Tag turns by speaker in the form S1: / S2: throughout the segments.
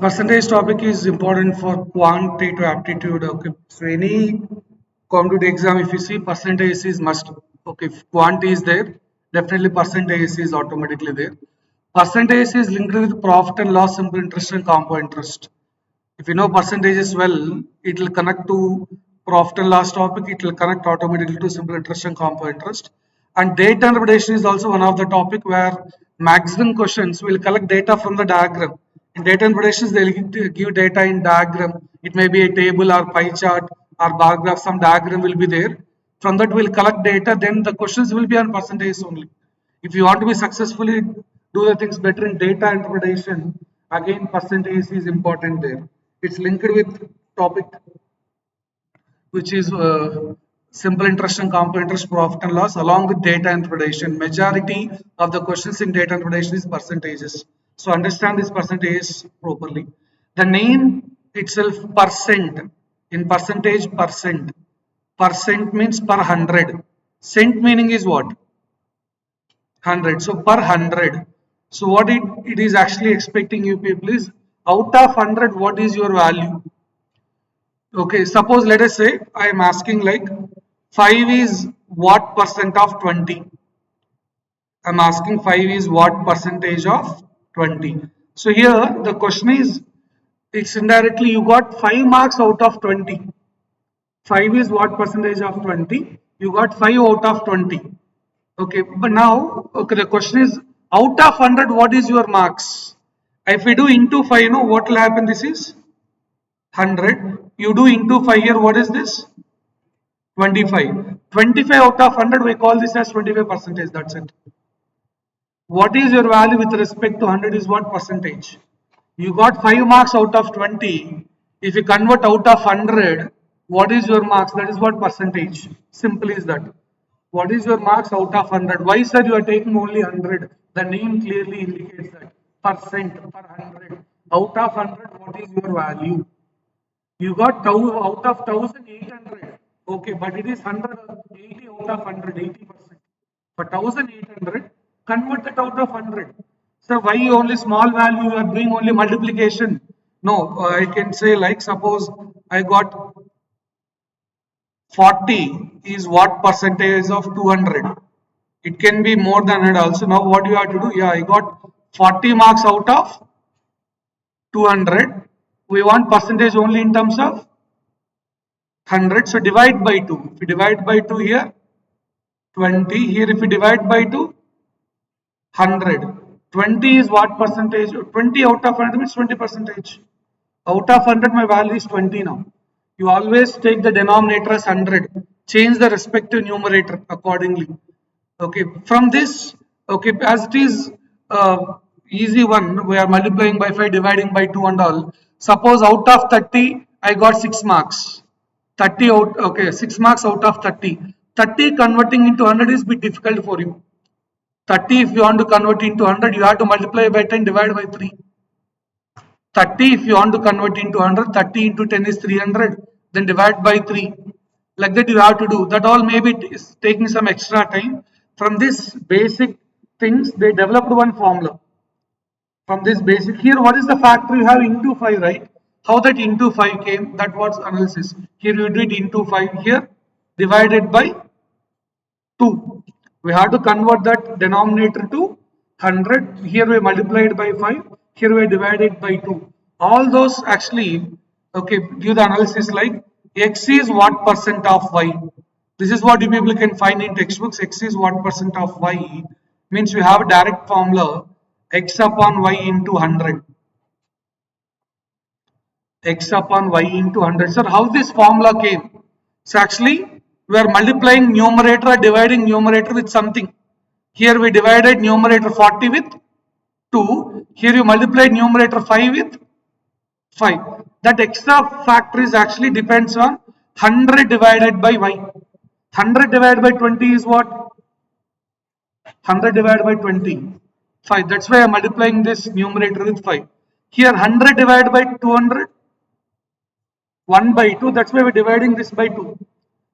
S1: Percentage topic is important for quantitative aptitude. Okay, so any competitive exam, if you see percentage is must. Okay, if quant is there, definitely percentage is automatically there. Percentage is linked with profit and loss, simple interest, and compound interest. If you know percentages well, it will connect to profit and loss topic. It will connect automatically to simple interest and compound interest. And data interpretation is also one of the topic where maximum questions will collect data from the diagram. In data interpretations, they will give data in diagram. It may be a table or pie chart or bar graph. Some diagram will be there. From that, we'll collect data. Then the questions will be on percentage only. If you want to be successfully do the things better in data interpretation, again percentage is important there. It's linked with topic which is simple interest and compound interest, profit and loss, along with data interpretation. Majority of the questions in data interpretation is percentages. So understand this percentage properly. The name itself percent, in percentage percent. Percent means per hundred. Cent meaning is what? 100. So per 100. So what it is actually expecting you people is out of 100, what is your value? Okay, suppose let us say I am asking like 5 is what percent of 20? I'm asking 5 is what percentage of 20? So here the question is, it's indirectly you got 5 marks out of 20. 5 is what percentage of 20? You got 5 out of 20. Okay, but now, okay, the question is out of 100, what is your marks? If we do into 5, you know what will happen? This is 100. You do into 5 here, what is this? 25. 25 out of 100, we call this as 25 percentage. That's it. What is your value with respect to 100 is what percentage? You got 5 marks out of 20. If you convert out of 100, what is your marks? That is what percentage. Simple is that. What is your marks out of 100? Why sir you are taking only 100? The name clearly indicates that. Percent per 100. Out of 100, what is your value? You got out of 1800. Okay, but it is 180 out of 100, 80%. For 1800, convert that out of 100. So why only small value? You are doing only multiplication. No, I can say like suppose I got 40 is what percentage of 200. It can be more than 100 also. Now what you have to do? Yeah, I got 40 marks out of 200. We want percentage only in terms of 100. So divide by 2. If you divide by 2 here, 20. Here if you divide by 2, 100. 20 is what percentage? 20 out of 100 means 20 percentage. Out of 100 my value is 20 now. You always take the denominator as 100. Change the respective numerator accordingly. Okay, from this, okay, as it is easy one, we are multiplying by 5, dividing by 2 and all. Suppose out of 30, I got 6 marks. 30 out, okay, 6 marks out of 30. 30 converting into 100 is a bit difficult for you. 30 if you want to convert into 100, you have to multiply by 10, divide by 3. 30 if you want to convert into 100, 30 into 10 is 300, then divide by 3. Like that you have to do. That all maybe is taking some extra time. From this basic things, they developed one formula. From this basic, here what is the factor you have into 5, right? How that into 5 came, that was analysis. Here you did into 5, here divided by 2. We have to convert that denominator to 100. Here we multiplied by 5. Here we divided by 2. All those actually, okay, give the analysis like x is what percent of y. This is what you people can find in textbooks. X is what percent of y. Means we have a direct formula x upon y into 100. X upon y into 100. Sir, how this formula came? So actually, we are multiplying numerator or dividing numerator with something. Here we divided numerator 40 with 2. Here you multiplied numerator 5 with 5. That extra factor is actually depends on 100 divided by y. 100 divided by 20 is what? 100 divided by 20. 5. That's why I am multiplying this numerator with 5. Here 100 divided by 200. 1 by 2, that's why we're dividing this by 2.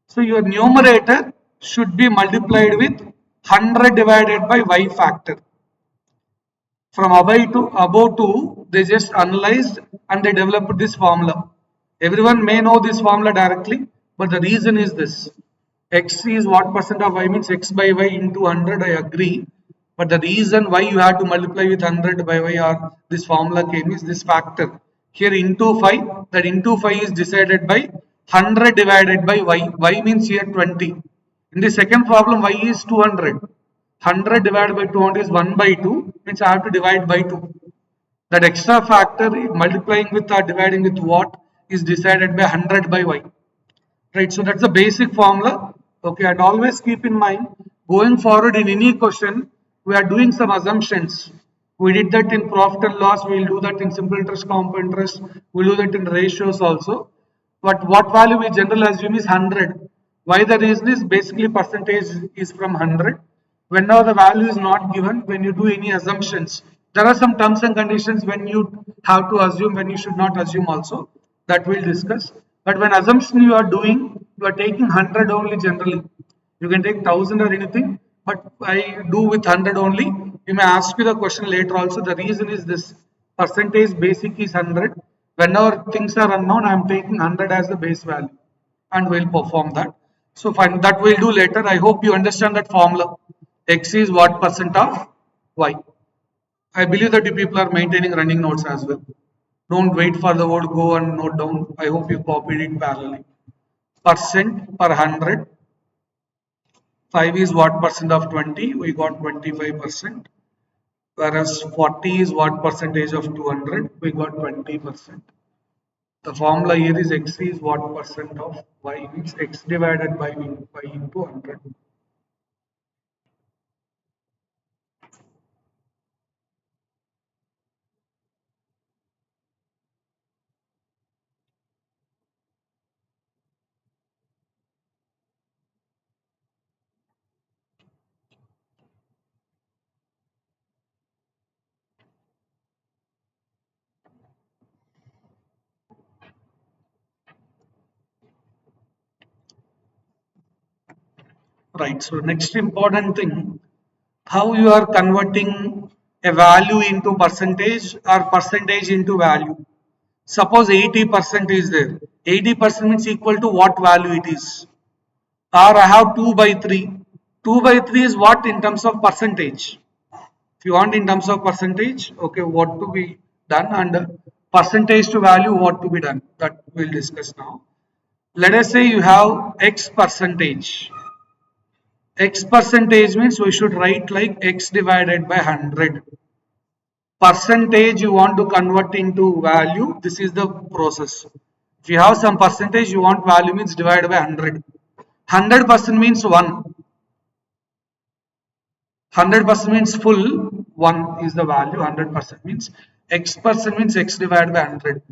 S1: So your numerator should be multiplied with 100 divided by y factor. From above to, they just analyzed and they developed this formula. Everyone may know this formula directly, but the reason is this. X is what percent of y means x by y into 100, I agree. But the reason why you have to multiply with 100 by y or this formula came is this factor. Here into 5, that into 5 is decided by 100 divided by y. Y means here 20. In the second problem, y is 200. 100 divided by 200 is 1 by 2, means I have to divide by 2. That extra factor multiplying with or dividing with what is decided by 100 by y. Right, so that's the basic formula. Okay, and always keep in mind going forward in any question, we are doing some assumptions. We did that in profit and loss, we will do that in simple interest, compound interest, we'll do that in ratios also. But what value we generally assume is 100. Why the reason is basically percentage is from 100. Whenever the value is not given, when you do any assumptions, there are some terms and conditions when you have to assume, when you should not assume also, that we'll discuss. But when assumption you are doing, you are taking 100 only generally. You can take 1000 or anything, but I do with 100 only. You may ask you the question later also. The reason is this: percentage basic is 100. Whenever things are unknown, I am taking 100 as the base value and we'll perform that. So fine, that we'll do later. I hope you understand that formula. X is what percent of Y. I believe that you people are maintaining running notes as well. Don't wait for the word go and note down. I hope you copied it parallelly. Percent per 100. 5 is what percent of 20? We got 25%. Whereas 40 is what percentage of 200? We got 20%. The formula here is x is what percent of y, means x divided by y into 100. Right. So next important thing, how you are converting a value into percentage or percentage into value. Suppose 80% is there. 80% means equal to what value it is. Or I have 2 by 3. 2 by 3 is what in terms of percentage. If you want in terms of percentage, okay, what to be done, and percentage to value, what to be done. That we'll discuss now. Let us say you have X percentage. X percentage means we should write like X divided by 100. Percentage you want to convert into value, this is the process. If you have some percentage, you want value means divided by 100. 100% means 1. 100% means full, 1 is the value, 100% means X% means X divided by 100.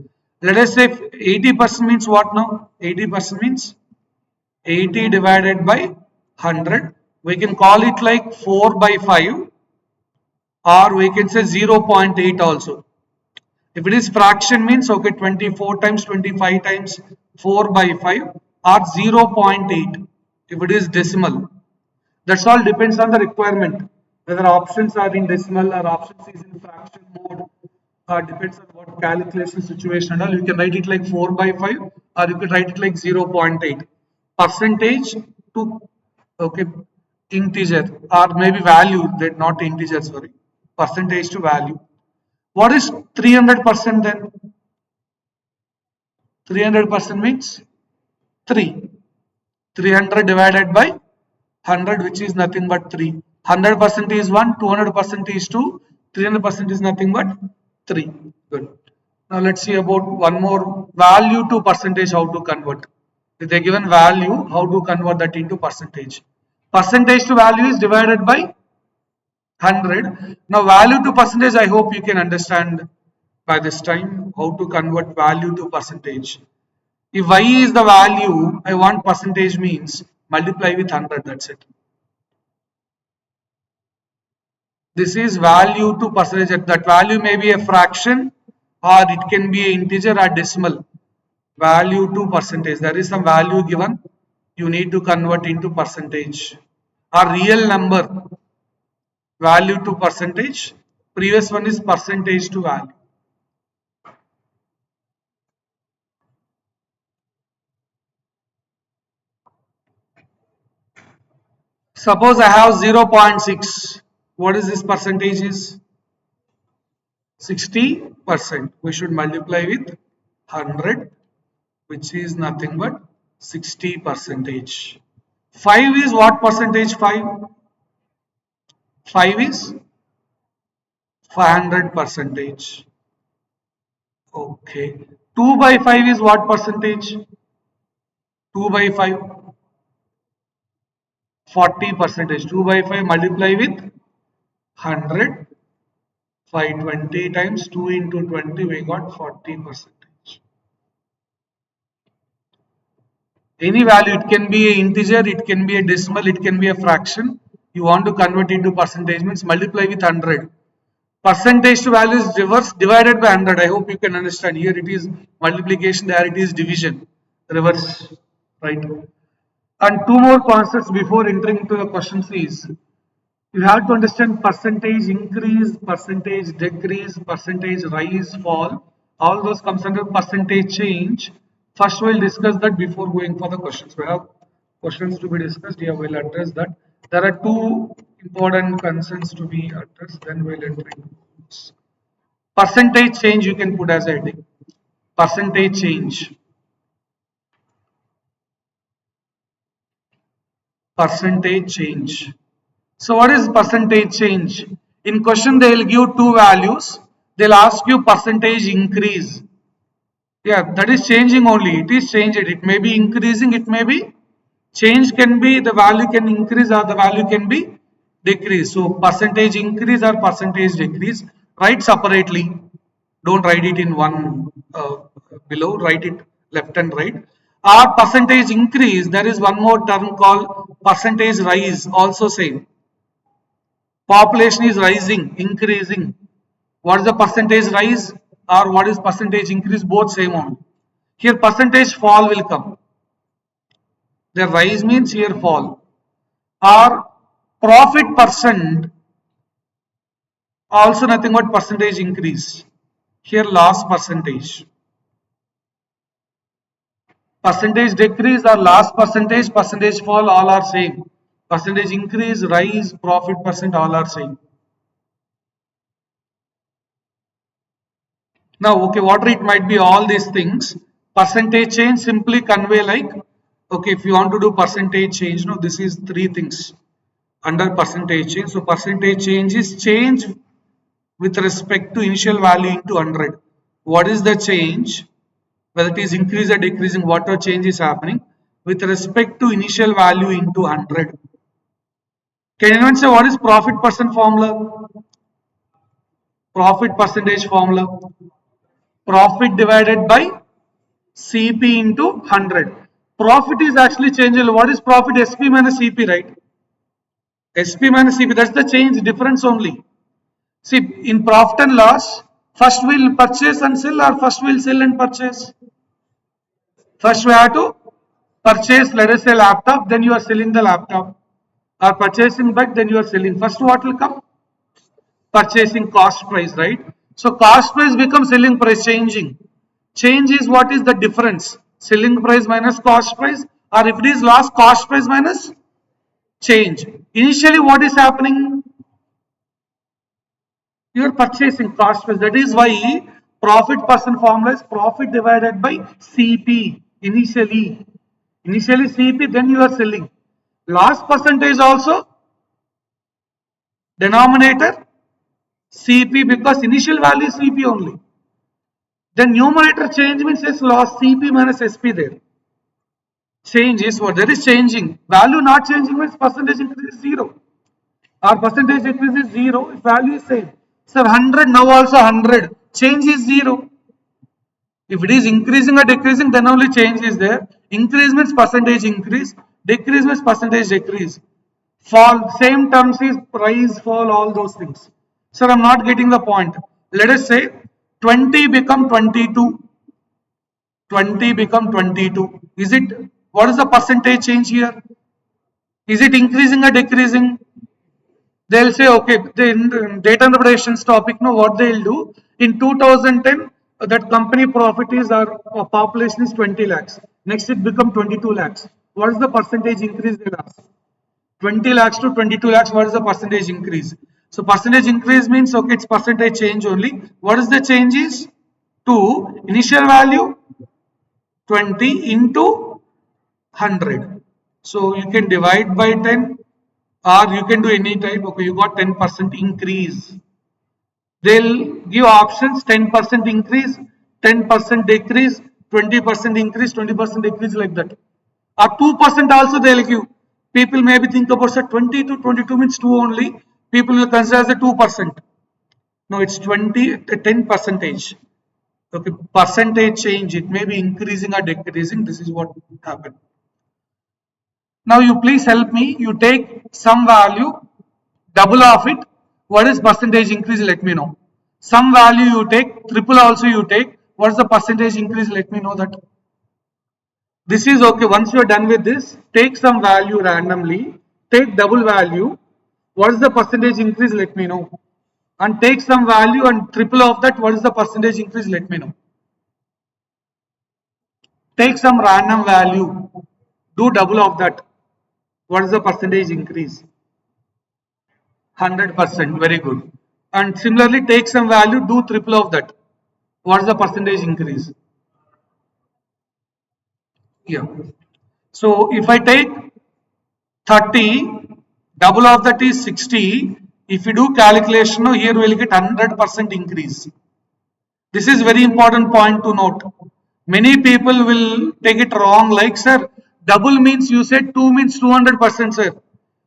S1: Let us say 80% means what now? 80% means 80 divided by 100. We can call it like 4 by 5, or we can say 0.8 also. If it is fraction means okay, 24 times 25 times 4 by 5 or 0.8 if it is decimal. That's all depends on the requirement. Whether options are in decimal or options is in fraction mode, depends on what calculation situation and all. You can write it like 4 by 5 or you can write it like 0.8. Percentage to okay integer or maybe value, that not integer, sorry. Percentage to value. What is 300% then? 300% means 3. 300 divided by 100, which is nothing but 3. 100% is 1, 200% is 2, 300% is nothing but 3. Good. Now let's see about one more, value to percentage, how to convert. If they given value, how to convert that into percentage. Percentage to value is divided by 100. Now value to percentage, I hope you can understand by this time how to convert value to percentage. If y is the value, I want percentage means multiply with 100, that's it. This is value to percentage. That value may be a fraction or it can be an integer or decimal. Value to percentage. There is some value given. You need to convert into percentage. A real number. Value to percentage. Previous one is percentage to value. Suppose I have 0.6. What is this percentage is? 60%. We should multiply with 100, which is nothing but 60 percentage. 5 is what percentage? 5? 5 is 500 percentage. Okay. 2 by 5 is what percentage? 2 by 5? 40 percentage. 2 by 5 multiply with 100. 520 times 2 into 20, we got 40 percentage. Any value, it can be an integer, it can be a decimal, it can be a fraction. You want to convert into percentage means multiply with 100. Percentage to value is reverse divided by 100. I hope you can understand. Here it is multiplication, there it is division. Reverse, right? And two more concepts before entering into the questions is, you have to understand percentage increase, percentage decrease, percentage rise, fall. All those comes under percentage change. First, we'll discuss that before going for the questions. We have questions to be discussed. Here, we'll address that. There are two important concerns to be addressed. Then we'll enter into this. Percentage change you can put as a heading. Percentage change. Percentage change. So what is percentage change? In question they will give two values. They'll ask you percentage increase. Yeah, that is changing only. It is changed. It may be increasing. It may be change can be the value can increase or the value can be decrease. So percentage increase or percentage decrease. Write separately. Don't write it in one below. Write it left and right. Or percentage increase. There is one more term called percentage rise. Also same. Population is rising, increasing. What is the percentage rise or what is percentage increase? Both same only. Here percentage fall will come. The rise means here fall. Or profit percent, also nothing but percentage increase. Here loss percentage. Percentage decrease or loss percentage, percentage fall, all are same. Percentage increase, rise, profit percent, all are same. Now, okay, what it might be all these things. Percentage change simply convey like, okay, if you want to do percentage change, no, this is three things under percentage change. So percentage change is change with respect to initial value into 100. What is the change? Whether it is increase or decreasing, whatever change is happening with respect to initial value into 100. Can anyone say what is profit percent formula? Profit percentage formula. Profit divided by CP into 100. Profit is actually changeable. What is profit? SP minus CP, right? SP minus CP, that's the change difference only. See, in profit and loss, first we'll purchase and sell or first we'll sell and purchase? First we have to purchase, let us say laptop, then you are selling the laptop. Or purchasing back, then you are selling. First what will come? Purchasing cost price, right? So cost price becomes selling price changing. Change is what is the difference? Selling price minus cost price, or if it is loss, cost price minus change. Initially what is happening? You are purchasing cost price. That is why profit percent formula is profit divided by CP initially. Initially CP, then you are selling. Loss percentage also denominator CP because initial value is CP only. Then numerator change means is loss CP minus SP there. Change is what? There is changing. Value not changing means percentage increase is 0. Or percentage decrease is 0 if value is same. So 100 now also 100. Change is 0. If it is increasing or decreasing, then only change is there. Increase means percentage increase. Decrease means percentage decrease. Fall, same terms is rise, fall, all those things. Sir, I'm not getting the point. Let us say 20 become 22. 20 become 22. Is it, what is the percentage change here? Is it increasing or decreasing? They'll say, okay, the data interpretations topic, no, what they'll do, in 2010, that company profit is, our population is 20 lakhs. Next it become 22 lakhs. What is the percentage increase they'll ask? 20 lakhs to 22 lakhs, what is the percentage increase? So percentage increase means, okay, it's percentage change only. What is the change is? To initial value 20 into 100. So you can divide by 10 or you can do any type. Okay, you got 10% increase. They'll give options 10% increase, 10% decrease, 20% increase, 20% decrease, like that. Or 2% also they'll give. People maybe think about, say, 20 to 22 means 2 only. People will consider as a 2%. No, it's 20, 10 percentage. Okay, percentage change. It may be increasing or decreasing. This is what happened. Now you please help me. You take some value, double of it. What is percentage increase? Let me know. Some value you take, triple also you take. What is the percentage increase? Let me know that. This is okay. Once you are done with this, take some value randomly. Take double value. What is the percentage increase? Let me know. And take some value and triple of that. What is the percentage increase? Let me know. Take some random value. Do double of that. What is the percentage increase? 100%. Very good. And similarly, take some value. Do triple of that. What is the percentage increase? Yeah. So if I take 30, double of that is 60. If you do calculation, here we will get 100% increase. This is very important point to note. Many people will take it wrong, like, sir, double means you said 2 means 200%, sir.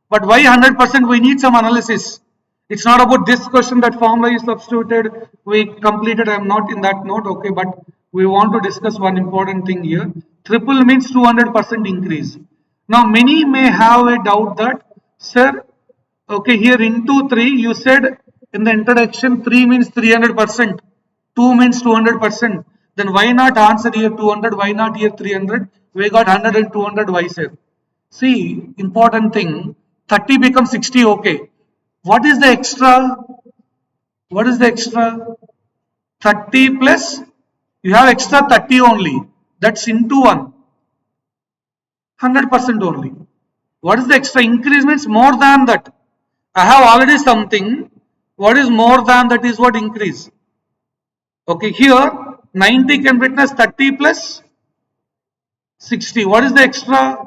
S1: But why 100%? We need some analysis. It's not about this question that formula is substituted, we completed. I'm not in that note, okay, but we want to discuss one important thing here. Triple means 200% increase. Now, many may have a doubt that, sir, okay, here into 3, you said in the introduction 3 means 300%, 2 means 200%. Then why not answer here 200? Why not here 300? We got 100 and 200. Why, sir? See, important thing, 30 becomes 60, okay. What is the extra? What is the extra? 30 plus, you have extra 30 only. That's into 1. 100% only. What is the extra? Increase means more than that. I have already something. What is more than that is what increase. Okay, here 90 can witness 30 plus 60. What is the extra?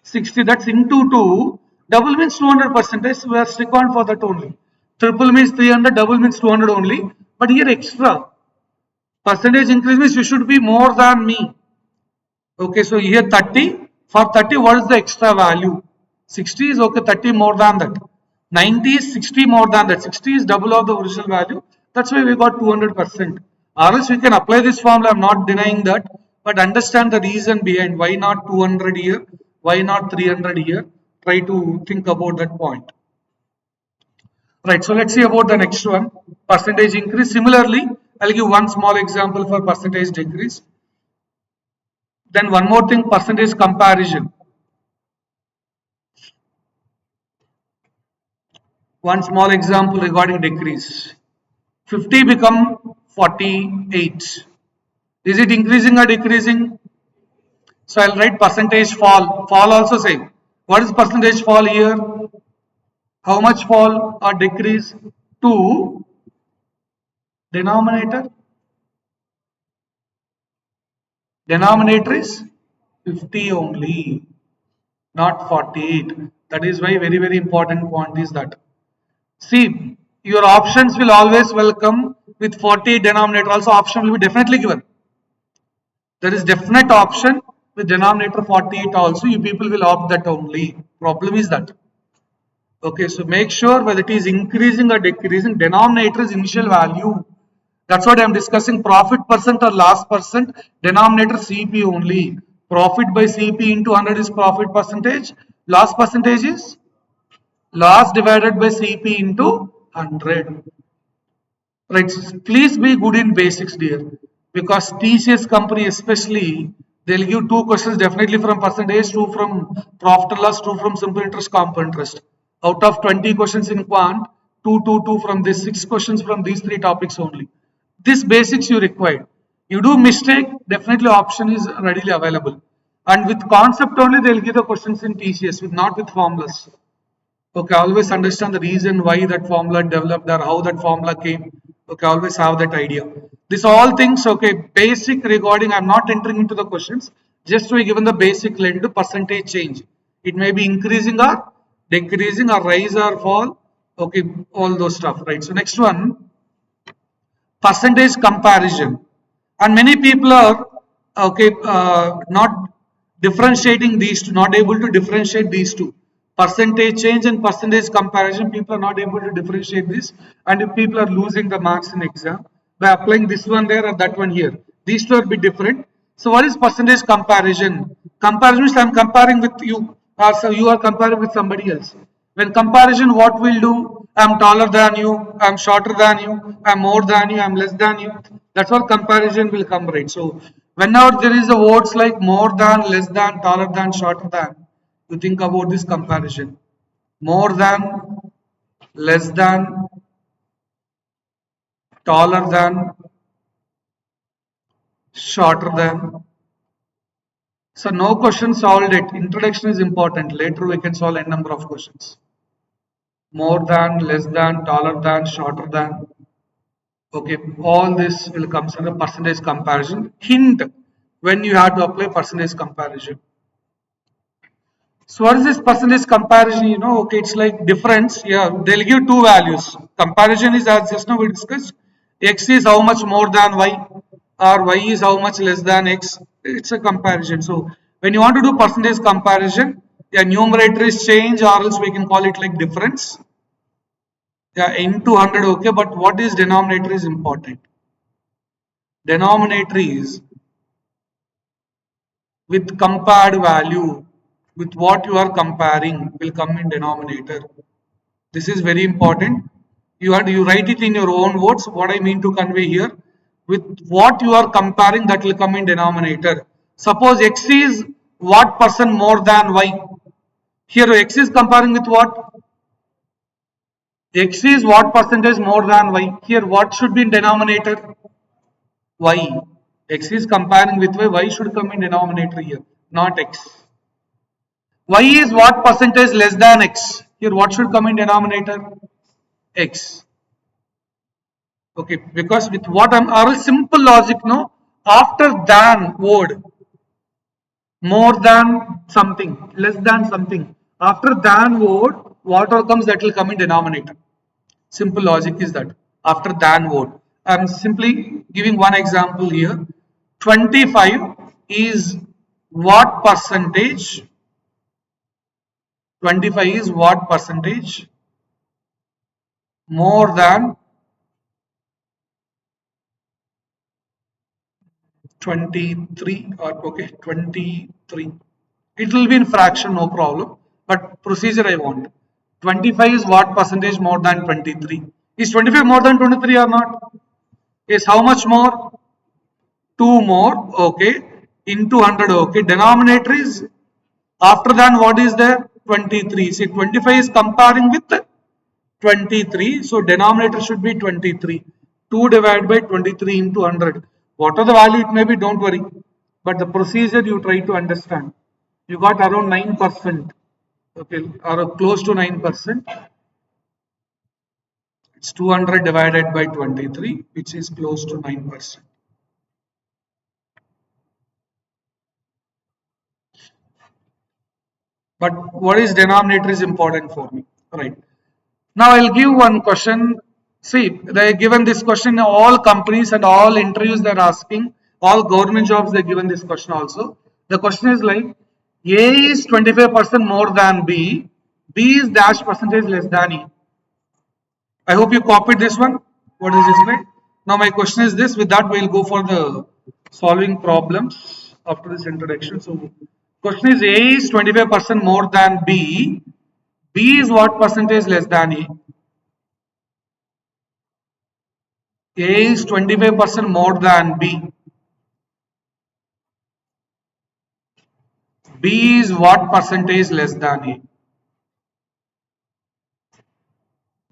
S1: 60. That's into 2. Double means 200%. We are stick on for that only. Triple means 300. Double means 200 only. But here extra. Percentage increase means you should be more than me. Okay, so here 30. For 30, what is the extra value? 60 is okay, 30 more than that. 90 is 60 more than that. 60 is double of the original value. That's why we got 200%. Or else we can apply this formula. I'm not denying that. But understand the reason behind why not 200 here, why not 300 here. Try to think about that point. Right, so let's see about the next one. Percentage increase. Similarly, I'll give one small example for percentage decrease. Then one more thing, percentage comparison. One small example regarding decrease. 50 become 48. Is it increasing or decreasing? So I'll write percentage fall. Fall also same. What is percentage fall here? How much fall or decrease? To denominator. Denominator is 50 only, not 48. That is why very important point is that. See, your options will always welcome with 48 denominator. Also option will be definitely given. There is definite option with denominator 48 also. You people will opt that only. Problem is that. Okay, so make sure whether it is increasing or decreasing. Denominator is initial value. That's what I am discussing. Profit percent or loss percent. Denominator CP only. Profit by CP into 100 is profit percentage. Loss percentage is loss divided by CP into 100. Right, please be good in basics, dear, because TCS company especially, they'll give 2 questions definitely from percentage, 2 from profit and loss, 2 from simple interest, compound interest. Out of 20 questions in quant, 2 from this, 6 questions from these 3 topics only. This basics you require. You do mistake, definitely option is readily available. And with concept only, they'll give the questions in TCS, with not with formulas. Okay, always understand the reason why that formula developed or how that formula came. Okay, always have that idea. These all things, okay, basic regarding, I'm not entering into the questions, just we given the basic related to percentage change. It may be increasing or decreasing or rise or fall. Okay, all those stuff, right? So next one, percentage comparison, and many people are okay not differentiating these two, not able to differentiate these two, percentage change and percentage comparison. People are not able to differentiate this, and if people are losing the marks in exam by applying this one there or that one here. These two are a bit different. So what is percentage comparison? Comparison means I'm comparing with you, or so you are comparing with somebody else. When comparison, what we'll do? I'm taller than you, I'm shorter than you, I'm more than you, I'm less than you. That's what comparison will come, right? So whenever there is a words like more than, less than, taller than, shorter than, you think about this comparison. More than, less than, taller than, shorter than. So no question solved it. Introduction is important. Later we can solve n number of questions. More than, less than, taller than, shorter than. Okay, all this will come as a percentage comparison. Hint when you have to apply percentage comparison. So what is this percentage comparison? You know, okay, it's like difference. Yeah, they'll give two values. Comparison is as just now we discussed. X is how much more than Y, or Y is how much less than X. It's a comparison. So when you want to do percentage comparison, yeah, numerator is change, or else we can call it like difference. Yeah, into 100, okay, but what is denominator is important. Denominator is with compared value, with what you are comparing will come in denominator. This is very important. You write it in your own words. What I mean to convey here, with what you are comparing, that will come in denominator. Suppose x is what percent more than y. Here x is comparing with what? X is what percentage more than y. Here what should be in denominator? Y. X is comparing with y. Y should come in denominator here, not x. Y is what percentage less than x. Here what should come in denominator? X. Okay, because with what I'm, or simple logic, no, after than word, more than something, less than something, after than word, whatever comes that will come in denominator. Simple logic is that after than word. I'm simply giving one example here. 25 is what percentage? 25 is what percentage more than 23, or okay, 23. It will be in fraction, no problem. But procedure I want. 25 is what percentage more than 23? Is 25 more than 23 or not? Is how much more? 2 more, okay, into 100, okay. Denominator is after than what is there? 23. See, 25 is comparing with 23, so denominator should be 23. 2 divided by 23 into 100. Whatever the value it may be, don't worry. But the procedure you try to understand. You got around 9%. Okay, or close to 9%. It's 200 divided by 23, which is close to 9%. But what is denominator is important for me. Right. Now I'll give one question. See, they given this question, all companies and all interviews they're asking, all government jobs they're given this question also. The question is like, A is 25% more than B, B is dash percentage less than E. I hope you copied this one. What is this like? Now my question is this, with that we'll go for the solving problems after this introduction. So question is, A is 25% more than B, B is what percentage less than E? A is 25% more than B. B is what percentage less than A?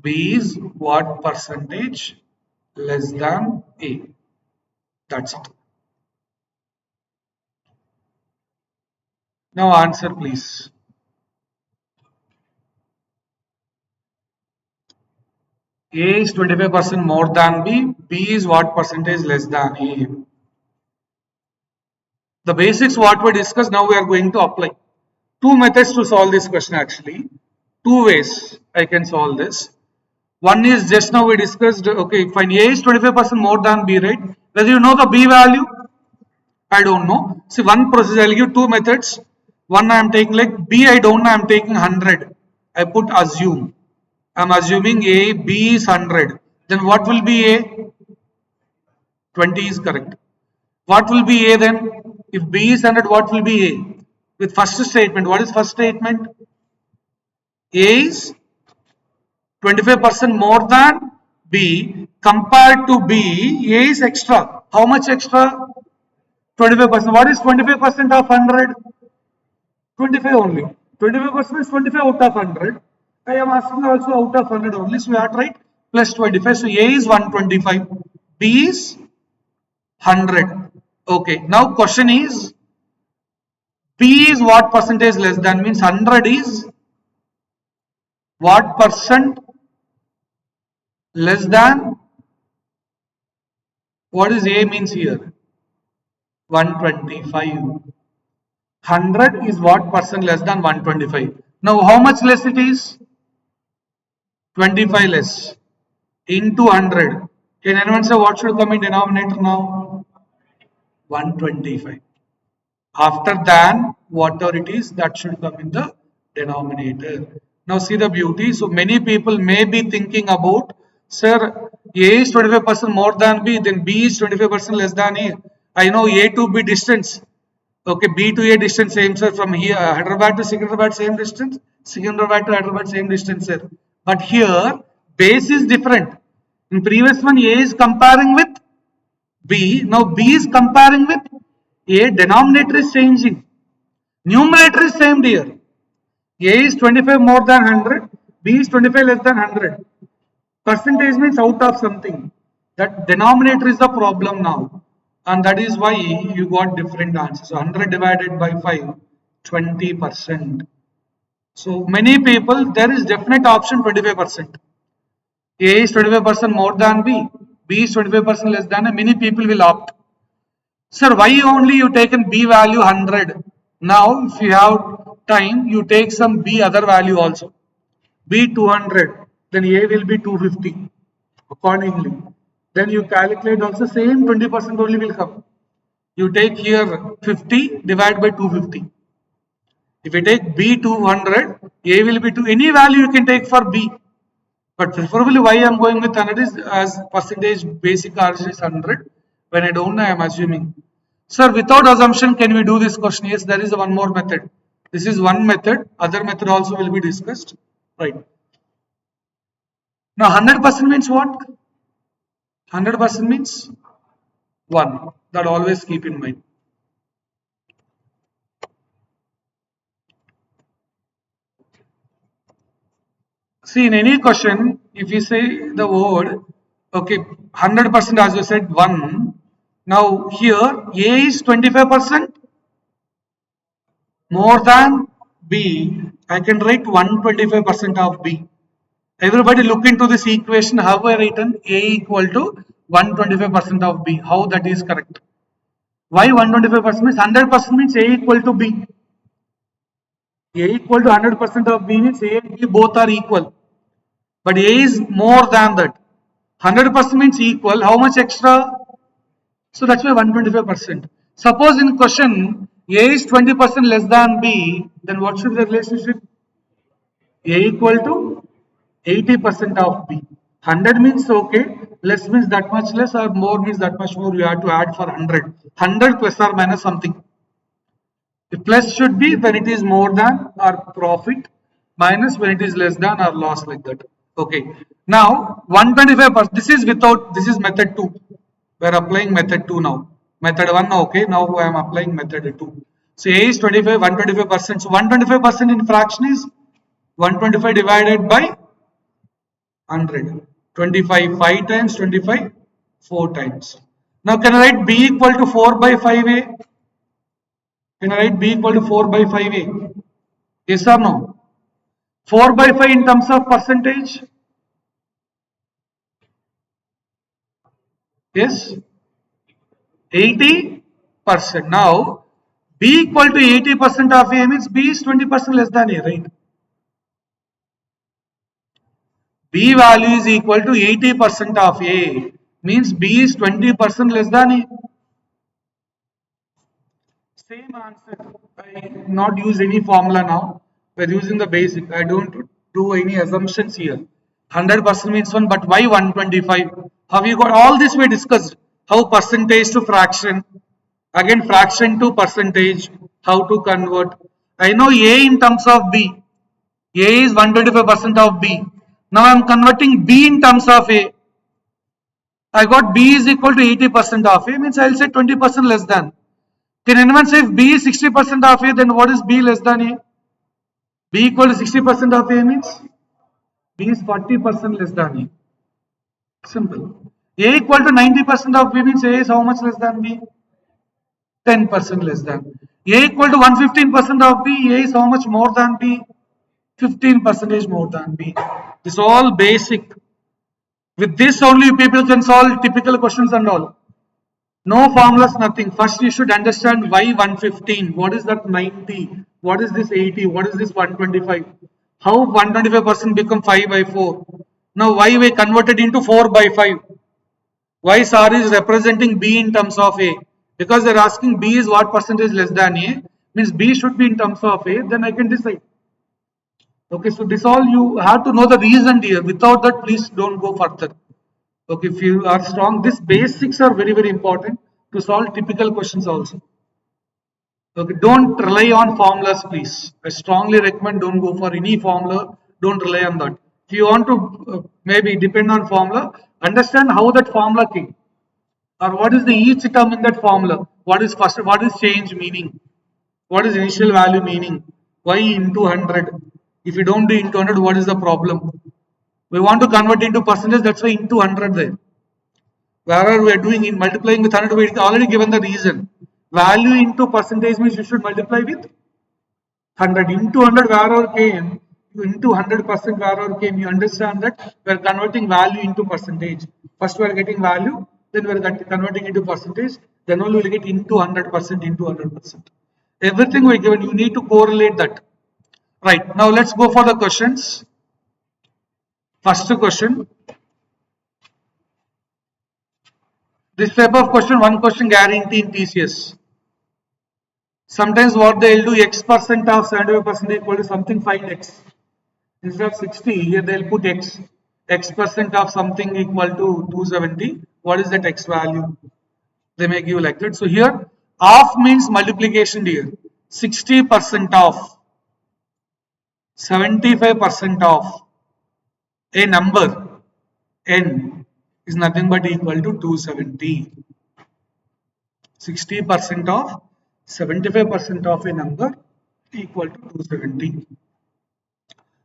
S1: B is what percentage less than A? That's it. Now answer please. A is 25% more than B. B is what percentage less than A? The basics what we discussed, now we are going to apply. Two methods to solve this question actually. Two ways I can solve this. One is just now we discussed, okay, fine, A is 25% more than B, right? Whether you know the B value, I don't know. See, one process, I'll give two methods. One I am taking like B, I don't know, I am taking 100. I put assume. I am assuming A, B is 100. Then what will be A? 20 is correct. What will be A then? If B is 100, what will be A? With first statement, what is first statement? A is 25% more than B. Compared to B, A is extra. How much extra? 25%. What is 25% of 100? 25 only. 25% is 25 out of 100. I am asking also out of 100 only. So we have to write plus 25. So A is 125. B is 100. Okay. Now question is B is what percentage less than, means 100 is what percent less than, what is A means here? 125. 100 is what percent less than 125. Now how much less it is? 25 less into 100. Can anyone say what should come in denominator now? 125. After than whatever it is, that should come in the denominator. Now see the beauty. So many people may be thinking about, sir, A is 25% more than B, then B is 25% less than A. I know A to B distance. Okay, B to A distance same, sir. From here, Hyderabad to Secunderabad same distance. Secunderabad to Hyderabad same distance, sir. But here, base is different. In previous one, A is comparing with B. Now B is comparing with A. Denominator is changing. Numerator is same here. A is 25 more than 100. B is 25 less than 100. Percentage means out of something. That denominator is the problem now. And that is why you got different answers. So 100 divided by 5, 20%. So many people, there is definite option 25%. A is 25% more than B. B is 25% less than A. Many people will opt. Sir, why only you taken B value 100? Now, if you have time, you take some B other value also. B 200, then A will be 250 accordingly. Then you calculate also same 20% only will come. You take here 50 divide by 250. If you take B 200, A will be 2. Any value you can take for B. But preferably why I am going with 100 is as percentage basic origin is 100. When I don't know, I am assuming. Sir, without assumption, can we do this question? Yes, there is one more method. This is one method. Other method also will be discussed. Right. Now, 100% means what? 100% means 1. That always keep in mind. See, in any question, if you say the word, okay, 100% as you said, 1. Now, here, A is 25% more than B. I can write 125% of B. Everybody look into this equation. How I written A equal to 125% of B. How that is correct? Why 125% means 100% means A equal to B. A equal to 100% of B means A and B both are equal. But A is more than that. 100% means equal. How much extra? So that's why 125%. Suppose in question A is 20% less than B, then what should be the relationship? A equal to 80% of B. 100 means okay, less means that much less, or more means that much more. You have to add for 100. 100 plus or minus something. The plus should be when it is more than or profit, minus when it is less than or loss, like that. Okay. Now 125%. This is without. This is method 2. We are applying method 2 now. Method 1 okay. Now I am applying method 2. So A is 25, 125%. So 125% in fraction is 125 divided by 100. 25 5 times, 25 4 times. Now can I write B equal to 4 by 5A? Can I write B equal to 4 by 5A? Yes or no? 4 by 5 in terms of percentage? Yes, 80%. Now, B equal to 80% of A means B is 20% less than A, right? B value is equal to 80% of A means B is 20% less than A. Same answer. I not use any formula now. We're using the basic. I don't do any assumptions here. 100% means 1, but why 125? How you got all this we discussed? How percentage to fraction, again fraction to percentage, how to convert. I know A in terms of B. A is 125% of B. Now I am converting B in terms of A. I got B is equal to 80% of A means I will say 20% less than. Can anyone say if B is 60% of A, then what is B less than A? B equal to 60% of A means B is 40% less than A. Simple. A equal to 90% of B means A is how much less than B? 10% less than. A equal to 115% of B, A is how much more than B? 15% more than B. This is all basic. With this only people can solve typical questions and all. No formulas, nothing. First, you should understand why 115. What is that 90? What is this 80? What is this 125? How 125% become 5 by 4? Now, why we converted into 4 by 5? Why SAR is representing B in terms of A? Because they're asking B is what percentage less than A? Means B should be in terms of A. Then I can decide. Okay, so this all you have to know the reason here. Without that, please don't go further. Okay, if you are strong, these basics are very, very important to solve typical questions also. Okay, don't rely on formulas, please. I strongly recommend don't go for any formula. Don't rely on that. If you want to maybe depend on formula, understand how that formula came, or what is the each term in that formula. What is first? What is change meaning? What is initial value meaning? Why into 100? If you don't do into 100, what is the problem? We want to convert into percentage. That's why into 100 there. Wherever we are doing in multiplying with 100, we already given the reason. Value into percentage means you should multiply with 100. Into 100 wherever came, into 100% wherever came, you understand that we are converting value into percentage. First we are getting value, then we are converting into percentage, then only we will get into 100%, into 100%. Everything we given, you need to correlate that. Right, now let's go for the questions. First question. This type of question, one question guarantee in TCS. Sometimes what they'll do, x% of 75% equal to something, find x. Instead of 60, here they'll put x. X% of something equal to 270. What is that x value? They may give like that. So here, half means multiplication here. 60% of 75% of a number n is nothing but equal to 270. 60% of 75% of a number equal to 270.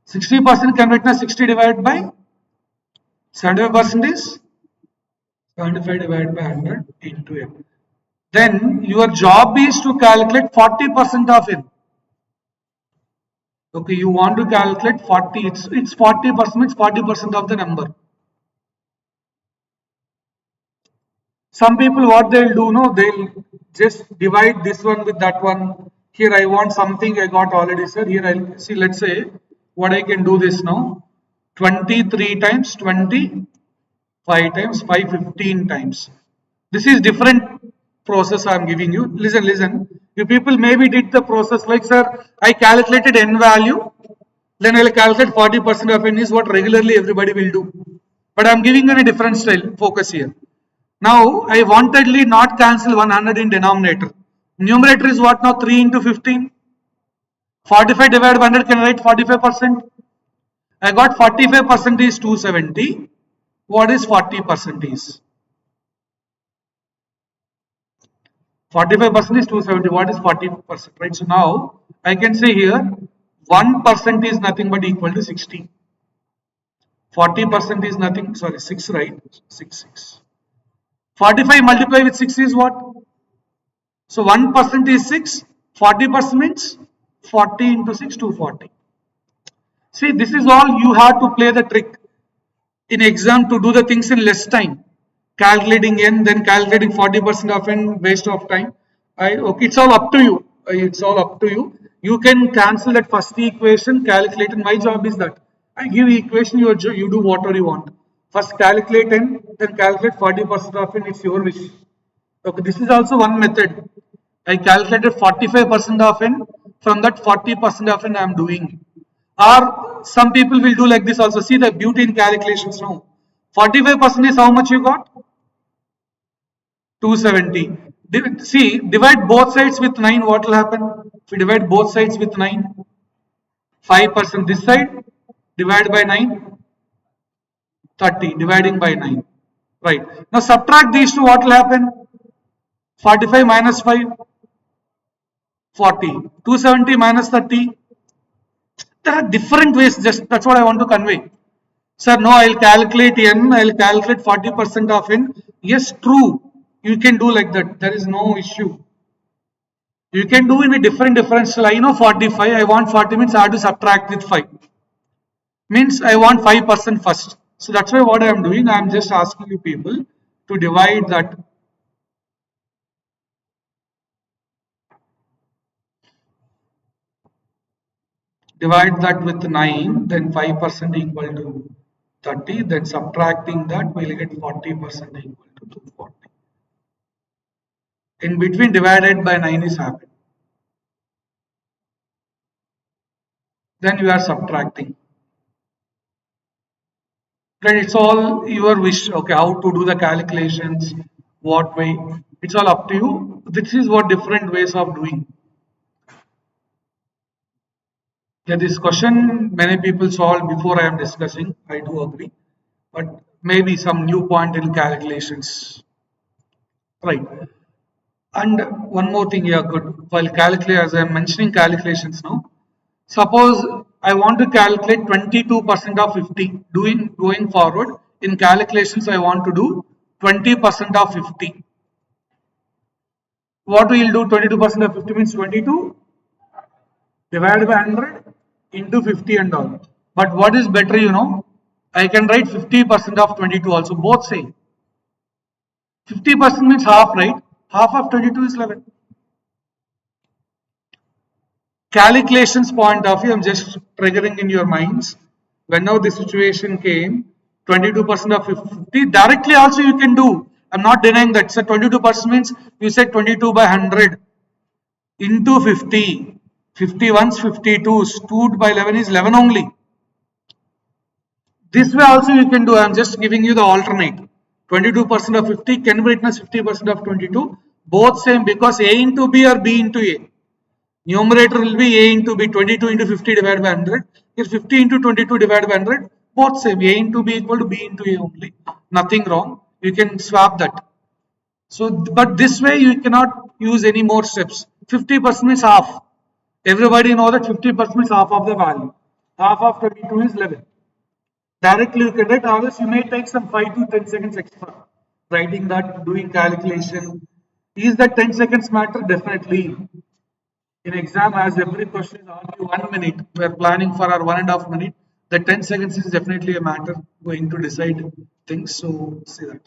S1: 60% can written as 60 divided by 75% is 75 divided by 100 into n. Then your job is to calculate 40% of n. Okay, you want to calculate 40. It's 40% means 40% of the number. Some people what they'll do, no, they'll just divide this one with that one. Here I want something I got already, sir. Here I'll see, let's say what I can do this now. 23 times 20, 5 times 5, 15 times. This is different process I am giving you. Listen. You people maybe did the process like, sir, I calculated n value, then I'll calculate 40% of n is what regularly everybody will do. But I'm giving you a different style, focus here. Now, I wantedly not cancel 100 in denominator. Numerator is what now? 3 into 15. 45 divided by 100, can I write 45%? I got 45% is 270. What is 40% is? 45% is 270. What is 40%? Right. So now I can say here 1% is nothing but equal to 60. 40% is nothing, sorry, 6, right? 6. 45 multiplied with 6 is what? So 1% is 6, 40% means 40 into 6, 240. See, this is all you have to play the trick in exam to do the things in less time. Calculating n, then calculating 40% of n, waste of time. Okay, it's all up to you. It's all up to you. You can cancel that first equation, calculate. And my job is that I give equation, you do whatever you want. First calculate n, then calculate 40% of n. It's your wish. Okay, this is also one method. I calculated 45% of n. From that 40% of n I am doing. Or some people will do like this also. See the beauty in calculations now. 45% is how much you got? 270. See, divide both sides with 9. What will happen? If you divide both sides with 9, 5% this side, divide by 9, 30. Dividing by 9. Right. Now subtract these two. What will happen? 45 minus 5, 40. 270 minus 30. There are different ways. Just that's what I want to convey. Sir, no, I'll calculate n, I'll calculate 40% of n. Yes, true. You can do like that. There is no issue. You can do in a different differential. I know 45. I want 40 means I have to subtract with 5. Means I want 5% first. So that's why what I am doing, I am just asking you people to divide that. Divide that with 9, then 5% equal to 30. Then subtracting that, we'll get 40% equal to 240. In between divided by 9 is happening. Then you are subtracting. Then it's all your wish. Okay, how to do the calculations, what way, it's all up to you. This is what different ways of doing. Yeah, this question many people solved before I am discussing. I do agree, but maybe some new point in calculations. Right. And one more thing, yeah, good. While calculate, as I'm mentioning calculations now, suppose I want to calculate 22% of 50. Doing going forward in calculations, I want to do 20% of 50. What we will do? 22% of 50 means 22 divided by 100 into 50 and all. But what is better, you know? I can write 50% of 22 also. Both same. 50% means half, right? Half of 22 is 11. Calculations point of view, I'm just triggering in your minds. Whenever the situation came, 22% of 50, directly also you can do. I'm not denying that. So 22% means you said 22 by 100 into 50. 50 once 52, 2 by 11 is 11 only. This way also you can do. I'm just giving you the alternate. 22% of 50 can be written as 50% of 22. Both same because A into B or B into A. Numerator will be A into B, 22 into 50 divided by 100. Here 50 into 22 divided by 100, both same. A into B equal to B into A only. Nothing wrong. You can swap that. So, but this way you cannot use any more steps. 50% is half. Everybody know that 50% is half of the value. Half of 22 is 11. Directly you can write, others you may take some 5 to 10 seconds extra. Writing that, doing calculation. Is that 10 seconds matter? Definitely. In exam, as every question is only 1 minute, we are planning for our 1.5 minutes. The 10 seconds is definitely a matter going to decide things. So see that.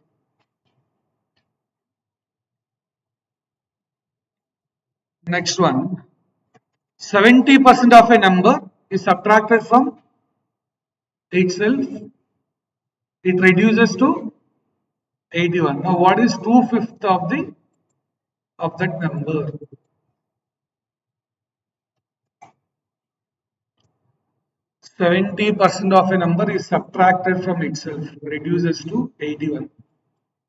S1: Next one. 70% of a number is subtracted from itself. It reduces to 81. Now, what is 2/5 of that number? 70% of a number is subtracted from itself, reduces to 81.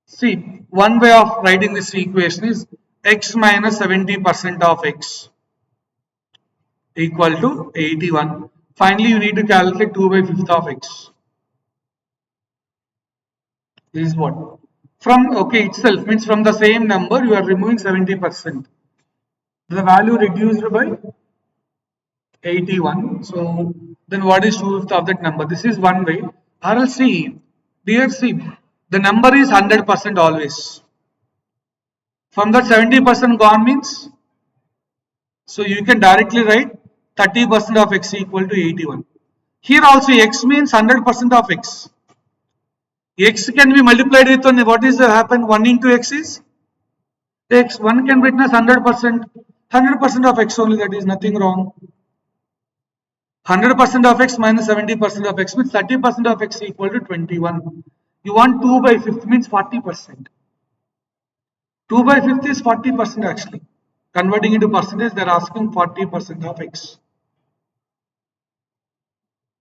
S1: See, one way of writing this equation is x minus 70% of x equal to 81. Finally, you need to calculate 2/5 of x. This is what? From okay itself means from the same number you are removing 70%. The value reduced by 81. So then what is 2/5 of that number? This is one way. Or else see, dear see, the number is 100% always. From that 70% gone means So you can directly write 30% of x equal to 81. Here also x means 100% of x. X can be multiplied with 1. What is the happen? 1 into x is x. 1 can witness 100%. 100% of x only, that is nothing wrong. 100% of x minus 70% of x means 30% of x equal to 21. You want 2 by 5th means 40%. 2 by 5th is 40% actually. Converting into percentage, they are asking 40% of x.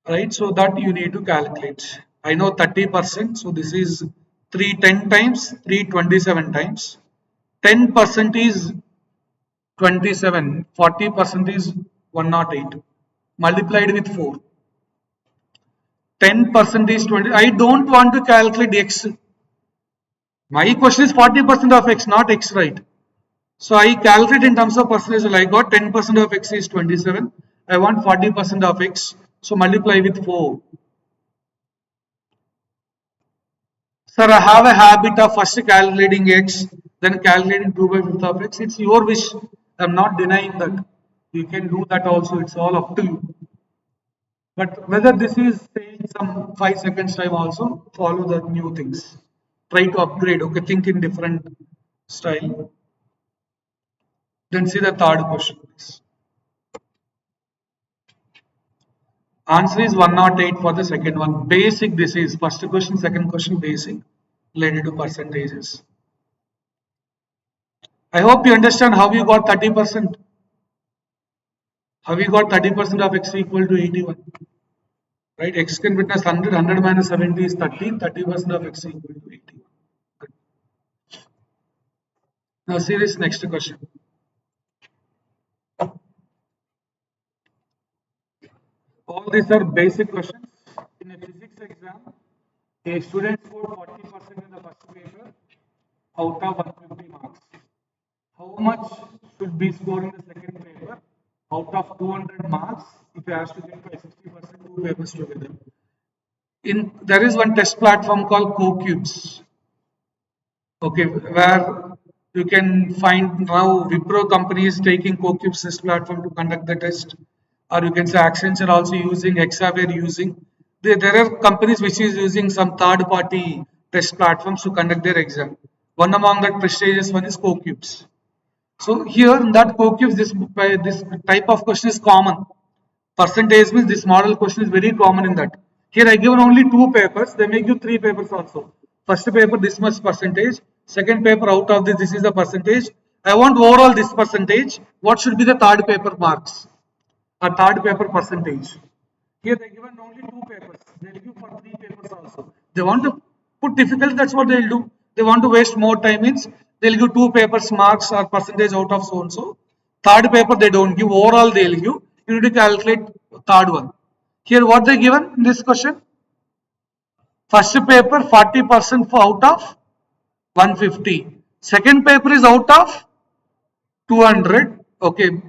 S1: Right, so that you need to calculate. I know 30%, so this is 310 times, 327 times. 10% is 27, 40% is 108. Multiplied with 4. 10% is 20. I don't want to calculate x. My question is 40% of x, not x, right? So I calculate in terms of percentage. I got 10% of x is 27. I want 40% of x. So multiply with 4. Sir, I have a habit of first calculating x, then calculating 2 by 5th of x. It's your wish. I'm not denying that. You can do that also. It's all up to you. But whether this is saying some 5 seconds time also, follow the new things. Try to upgrade. Okay, think in different style. Then see the third question, please. Answer is 108 for the second one. Basic this is. First question, second question, basic. Related to percentages. I hope you understand how you got 30%. How we got 30% of x equal to 81. Right? X can witness 100. 100 minus 70 is 30. 30% of x equal to 81. Good. Now see this next question. All these are basic questions. In a physics exam, a student scored 40% in the first paper out of 150 marks. How much should be scored in the second paper out of 200 marks if he has to get by 60% two papers together? There is one test platform called CoCubes. Okay, where you can find now Wipro company is taking CoCubes test platform to conduct the test, or you can say Accenture also using, Hexaware using. There are companies which is using some third-party test platforms to conduct their exam. One among that prestigious one is CoCubes. So here in that CoCubes, this type of question is common. Percentage means this model question is very common in that. Here I given only 2 papers, they make you 3 papers also. First paper this much percentage, second paper out of this is the percentage. I want overall this percentage. What should be the third paper marks? A third paper percentage. Here they given only 2 papers. They'll give for 3 papers also. They want to put difficult, that's what they'll do. They want to waste more time means they'll give 2 papers marks or percentage out of so and so. Third paper they don't give, overall they'll give. You need to calculate third one. Here what they given in this question? First paper 40% for out of 150. Second paper is out of 200. Okay.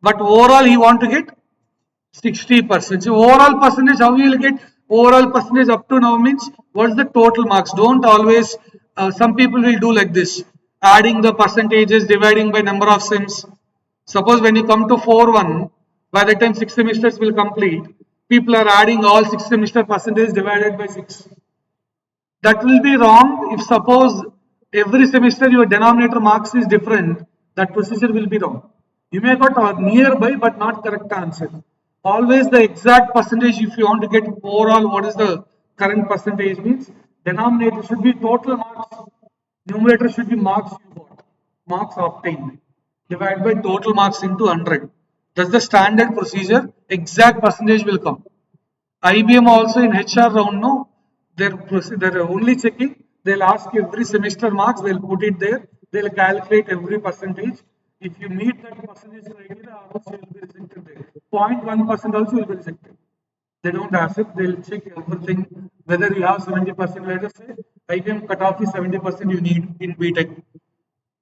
S1: But overall he want to get 60%. So overall percentage, how you will get overall percentage up to now means what's the total marks? Don't always, some people will do like this, adding the percentages, dividing by number of sims. Suppose when you come to 4-1, by the time 6 semesters will complete, people are adding all 6 semester percentage divided by 6. That will be wrong if suppose every semester your denominator marks is different, that procedure will be wrong. You may got nearby but not correct answer. Always the exact percentage, if you want to get overall what is the current percentage means, denominator should be total marks, numerator should be marks you got, marks obtained, divided by total marks into 100. That's the standard procedure, exact percentage will come. IBM also in HR round, no, they're only checking, they'll ask every semester marks, they'll put it there, they'll calculate every percentage. If you meet that percentage criteria, also you will be rejected there. 0.1% also will be rejected. They don't accept, they'll check everything, whether you have 70%, let us say, IBM cutoff is 70% you need in btech.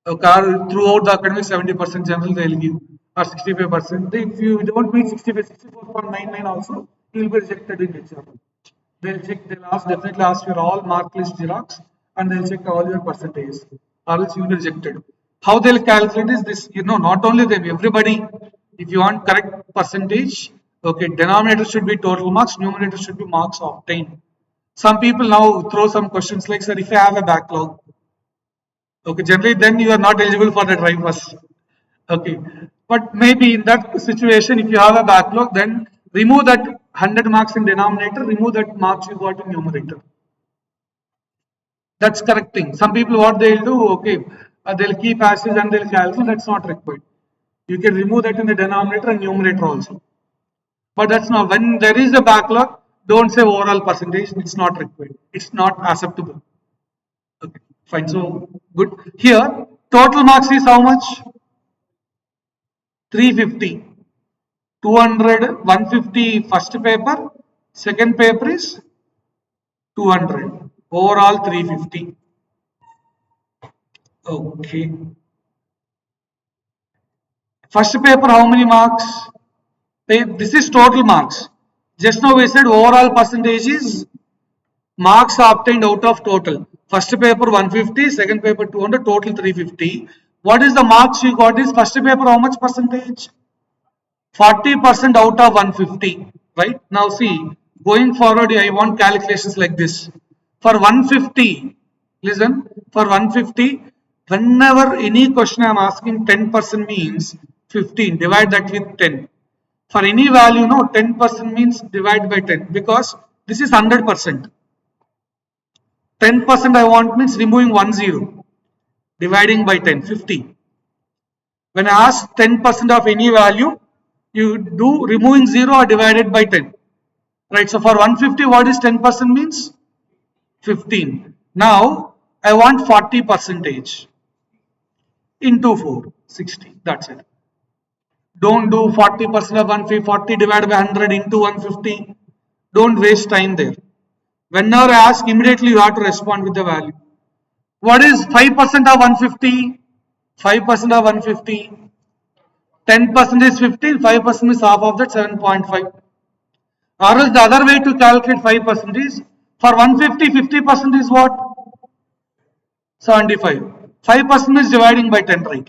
S1: Throughout the academic 70% general they'll give, or 65%. If you don't meet 65, 64.99 also, you will be rejected in HR. They'll check, they'll ask, definitely ask your all mark list xerox and they'll check all your percentages, or else you'll be rejected. How they'll calculate is this, not only them, everybody, If you want correct percentage, okay, denominator should be total marks, numerator should be marks obtained. Some people now throw some questions like, sir, if I have a backlog, okay, generally then you are not eligible for the drive first. Okay, but maybe in that situation, if you have a backlog, then remove that 100 marks in denominator, remove that marks you got in numerator. That's correct thing. Some people what they'll do, okay, they'll keep as is and they'll cancel. That's not required. You can remove that in the denominator and numerator also. But that's not when there is a backlog. Don't say overall percentage. It's not required. It's not acceptable. Okay, fine. So good. Here, total marks is how much? 350. 200, 150 first paper. Second paper is 200. Overall 350. Okay. First paper, how many marks? This is total marks. Just now we said overall percentage is marks obtained out of total. First paper 150, second paper 200, total 350. What is the marks you got is first paper how much percentage? 40% out of 150. Right? Now see, going forward I want calculations like this. For 150, listen, for 150, whenever any question I am asking 10% means 15, divide that with 10. For any value, no, 10% means divide by 10 because this is 100%. 10% I want means removing 1 0, dividing by 10, 50. When I ask 10% of any value, you do removing 0 or divided by 10. Right, so for 150, what is 10% means? 15. Now, I want 40 percentage into 4, 60. That's it. Don't do 40% of 150, 40 divided by 100 into 150. Don't waste time there. Whenever I ask, immediately you have to respond with the value. What is 5% of 150? 5% of 150. 10% is 15, 5% is half of that 7.5. Or else the other way to calculate 5% is for 150, 50% is what? 75. 5% is dividing by 10, right?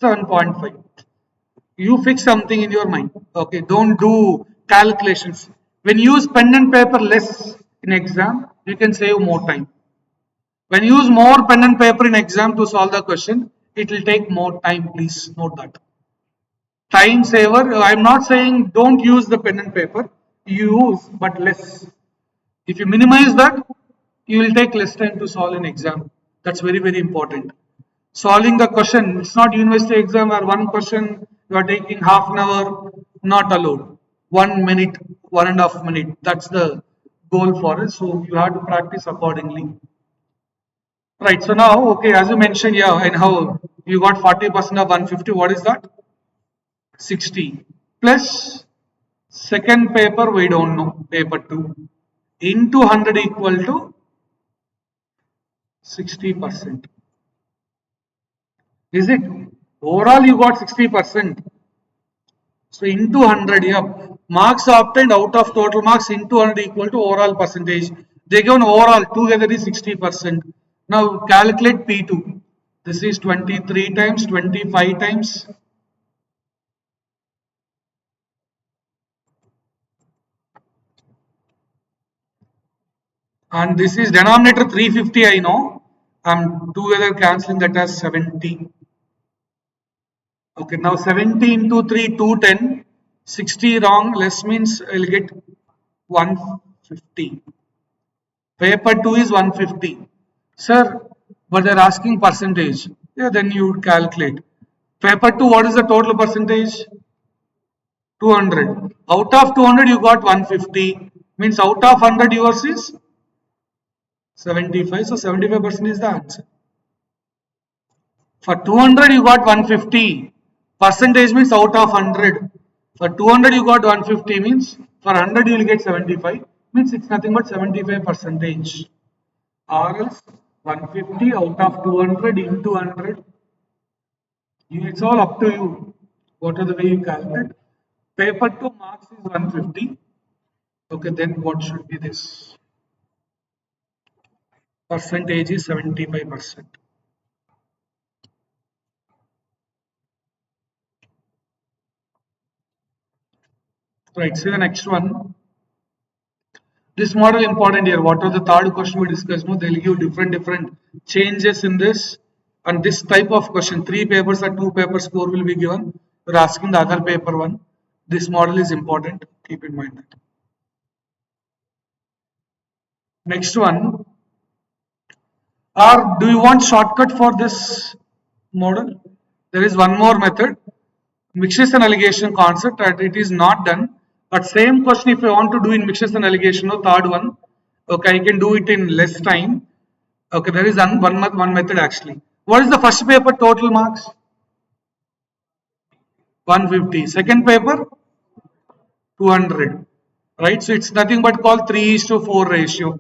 S1: 7.5. You fix something in your mind. Okay, don't do calculations. When you use pen and paper less in exam, you can save more time. When you use more pen and paper in exam to solve the question, it will take more time. Please note that. Time saver. I'm not saying don't use the pen and paper. Use, but less. If you minimize that, you will take less time to solve an exam. That's very, very important. Solving the question, it's not university exam where one question you are taking half an hour, not allowed. 1 minute, 1.5 minutes. That's the goal for it. So you have to practice accordingly. Right. So now, okay, as you mentioned, yeah, and how you got 40% of 150. What is that? 60 plus second paper we don't know, paper 2 into 100 equal to 60%. Is it? Overall you got 60%. So into 100, yeah. Marks obtained out of total marks into 100 equal to overall percentage. They given overall together is 60%. Now calculate P2. This is 23 times, 25 times. And this is denominator 350, I know. I'm together cancelling that as 70. Okay, now 70 into 3, 210. 60 wrong, less means I'll get 150. Paper 2 is 150. Sir, but they're asking percentage. Yeah, then you would calculate. Paper 2, what is the total percentage? 200. Out of 200, you got 150. Means out of 100, yours is 75. So 75% is the answer. For 200 you got 150. Percentage means out of 100. For 200 you got 150 means for 100 you will get 75. Means it's nothing but 75 percentage. Or else 150 out of 200 into 100. It's all up to you. What are the way you calculate? Paper 2 marks is 150. Okay, then what should be this? Percentage is 75%. Right, see the next one. This model important here. What was the third question we discussed? No, they'll give different changes in this. And this type of question, 3 papers or 2 paper score will be given. You're asking the other paper one. This model is important. Keep in mind that. Next one. Or do you want shortcut for this model? There is one more method. Mixes and allegation concept, and it is not done. But same question if I want to do in mixes and allegation, no, third one. Okay, I can do it in less time. Okay, there is one method actually. What is the first paper total marks? 150. Second paper 200. Right? So it's nothing but called 3:4 ratio.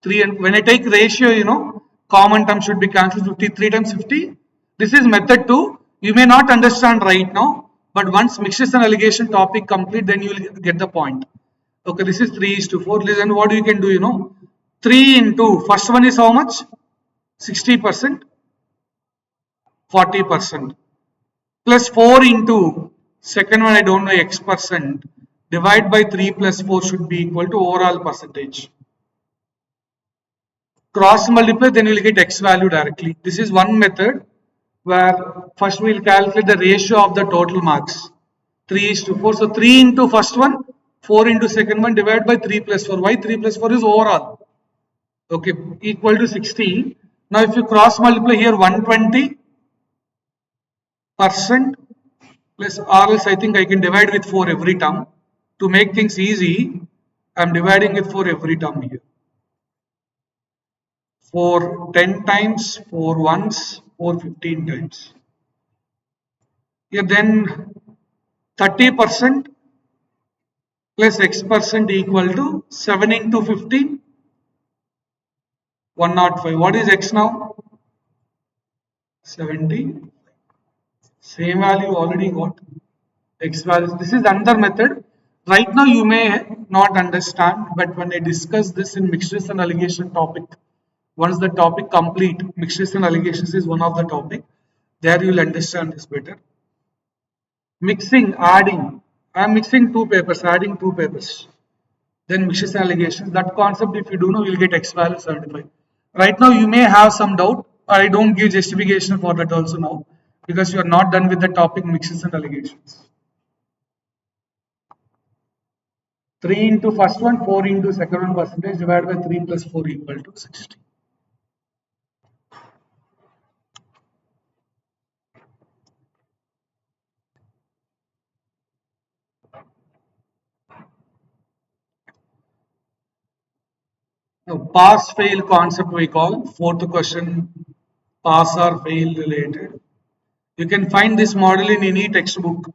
S1: 3 and when I take ratio, common term should be cancelled 53 times 50. This is method 2. You may not understand right now, but once mixes and allegation topic complete, then you will get the point. Okay, this is 3:4. Listen, what you can do, 3 into first one is how much? 60%, 40%. Plus 4 into second one, I don't know, x percent. Divide by 3 plus 4 should be equal to overall percentage. Cross multiply, then you will get x value directly. This is one method where first we will calculate the ratio of the total marks. 3:4. So 3 into first one, 4 into second one, divided by 3 plus 4. Why 3 plus 4 is overall? Okay, equal to 60. Now if you cross multiply here 120% plus, or else I think I can divide with 4 every term. To make things easy, I am dividing with 4 every term here. 4 10 times, 4 once, 4 15 times. Yeah, then 30% plus x percent equal to 7 into 15, 105. What is x now? 70. Same value already got. X values. This is another method. Right now you may not understand, but when I discuss this in mixtures and allegation topic, once the topic complete, mixtures and allegations is one of the topic. There you will understand this better. Mixing, adding. I am mixing 2 papers, adding 2 papers. Then mixtures and allegations. That concept, if you do know, you will get x value 75. Right now you may have some doubt. I don't give justification for that also now, because you are not done with the topic mixtures and allegations. 3 into first one, 4 into second one percentage divided by 3 plus 4 equal to 60. Now, pass fail concept we call. Fourth question, pass or fail related. You can find this model in any textbook.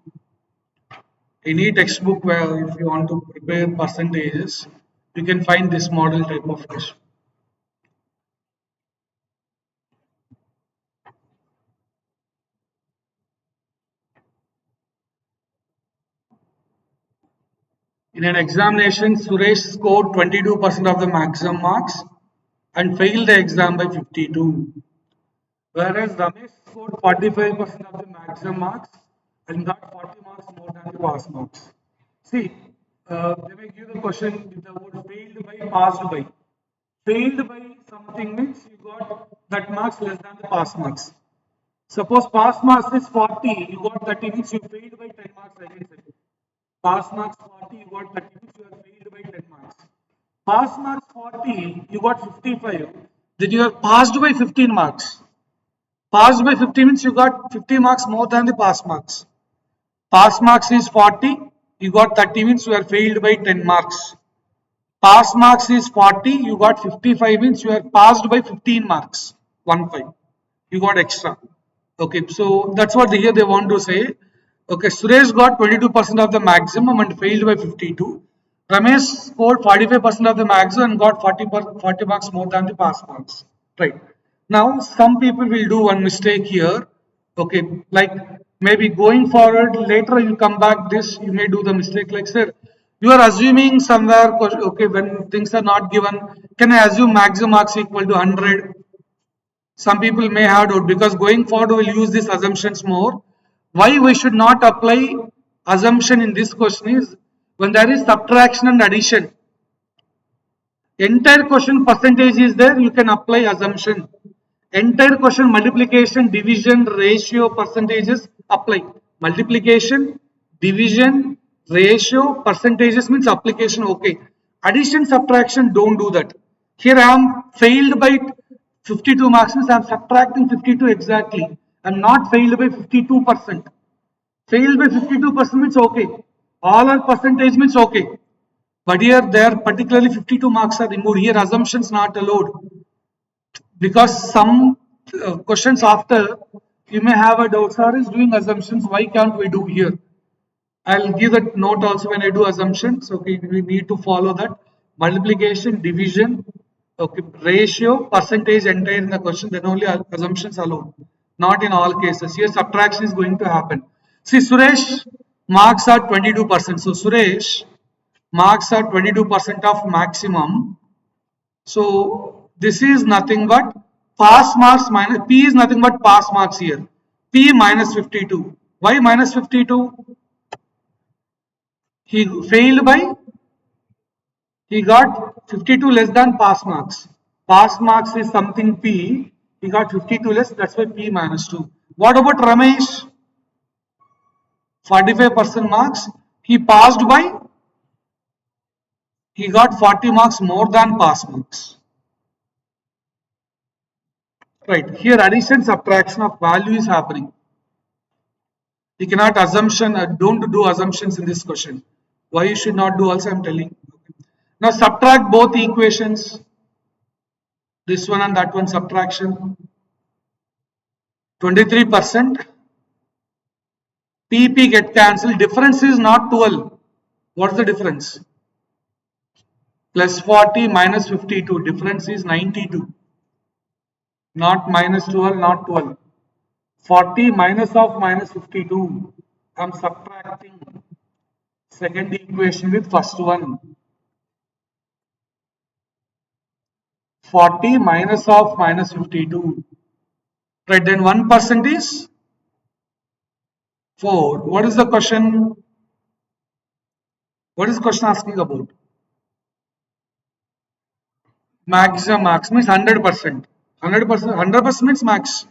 S1: Any textbook where if you want to prepare percentages, you can find this model type of question. In an examination, Suresh scored 22% of the maximum marks and failed the exam by 52. Whereas Ramesh scored 45% of the maximum marks and got 40 marks more than the pass marks. See, they may give the question with the word failed by, passed by. Failed by something means you got that marks less than the pass marks. Suppose pass marks is 40, you got 30 means you failed by 10 marks, I can say. Pass marks 40, you got 30 means you have failed by 10 marks. Pass marks 40, you got 55, then you are passed by 15 marks. Passed by 50 means you got 50 marks more than the pass marks. Pass marks is 40, you got 30 means you are failed by 10 marks. Pass marks is 40, you got 55 means you are passed by 15 marks. 1-5. You got extra. Okay, so that's what here they want to say. Okay, Suresh got 22% of the maximum and failed by 52. Ramesh scored 45% of the maximum and got 40 marks more than the pass marks. Right. Now, some people will do one mistake here. Okay, like maybe going forward, later you come back this, you may do the mistake like, sir, you are assuming somewhere, okay, when things are not given, can I assume maximum marks equal to 100? Some people may have doubt because going forward we'll use these assumptions more. Why we should not apply assumption in this question is When there is subtraction and addition, entire question percentage is there, you can apply assumption. Entire question multiplication, division, ratio, percentages apply. Multiplication, division, ratio, percentages means application okay. Addition, subtraction, don't do that. Here I am failed by 52 marks means I am subtracting 52 exactly. I am not failed by 52%. Failed by 52% means okay. All are percentage means okay. But here there particularly 52 marks are removed. Here assumptions not allowed because some questions after you may have a doubt. Sir is doing assumptions. Why can't we do here? I'll give that note also when I do assumptions. Okay, we need to follow that multiplication, division, okay, ratio, percentage entire in the question. Then only assumptions allowed. Not in all cases. Here subtraction is going to happen. See, Suresh marks are 22%. So Suresh marks are 22% of maximum. So this is nothing but pass marks minus P is nothing but pass marks here. P minus 52. Why minus 52? He failed by, he got 52 less than pass marks. Pass marks is something P. He got 52 less, that's why P minus 2. What about Ramesh? 45% marks. He passed by, he got 40 marks more than pass marks. Right, here addition subtraction of value is happening. You cannot assumption, don't do assumptions in this question. Why you should not do also I am telling. Now subtract both equations. This one and that one subtraction. 23%. PP get cancelled. Difference is not 12. What's the difference? Plus 40 minus 52. Difference is 92. Not minus 12, not 12. 40 minus of minus 52. I'm subtracting second equation with first one. 40 minus of minus 52. Right, then 1% is 4. What is the question? What is the question asking about? Maximum max means 100%. 100% means max.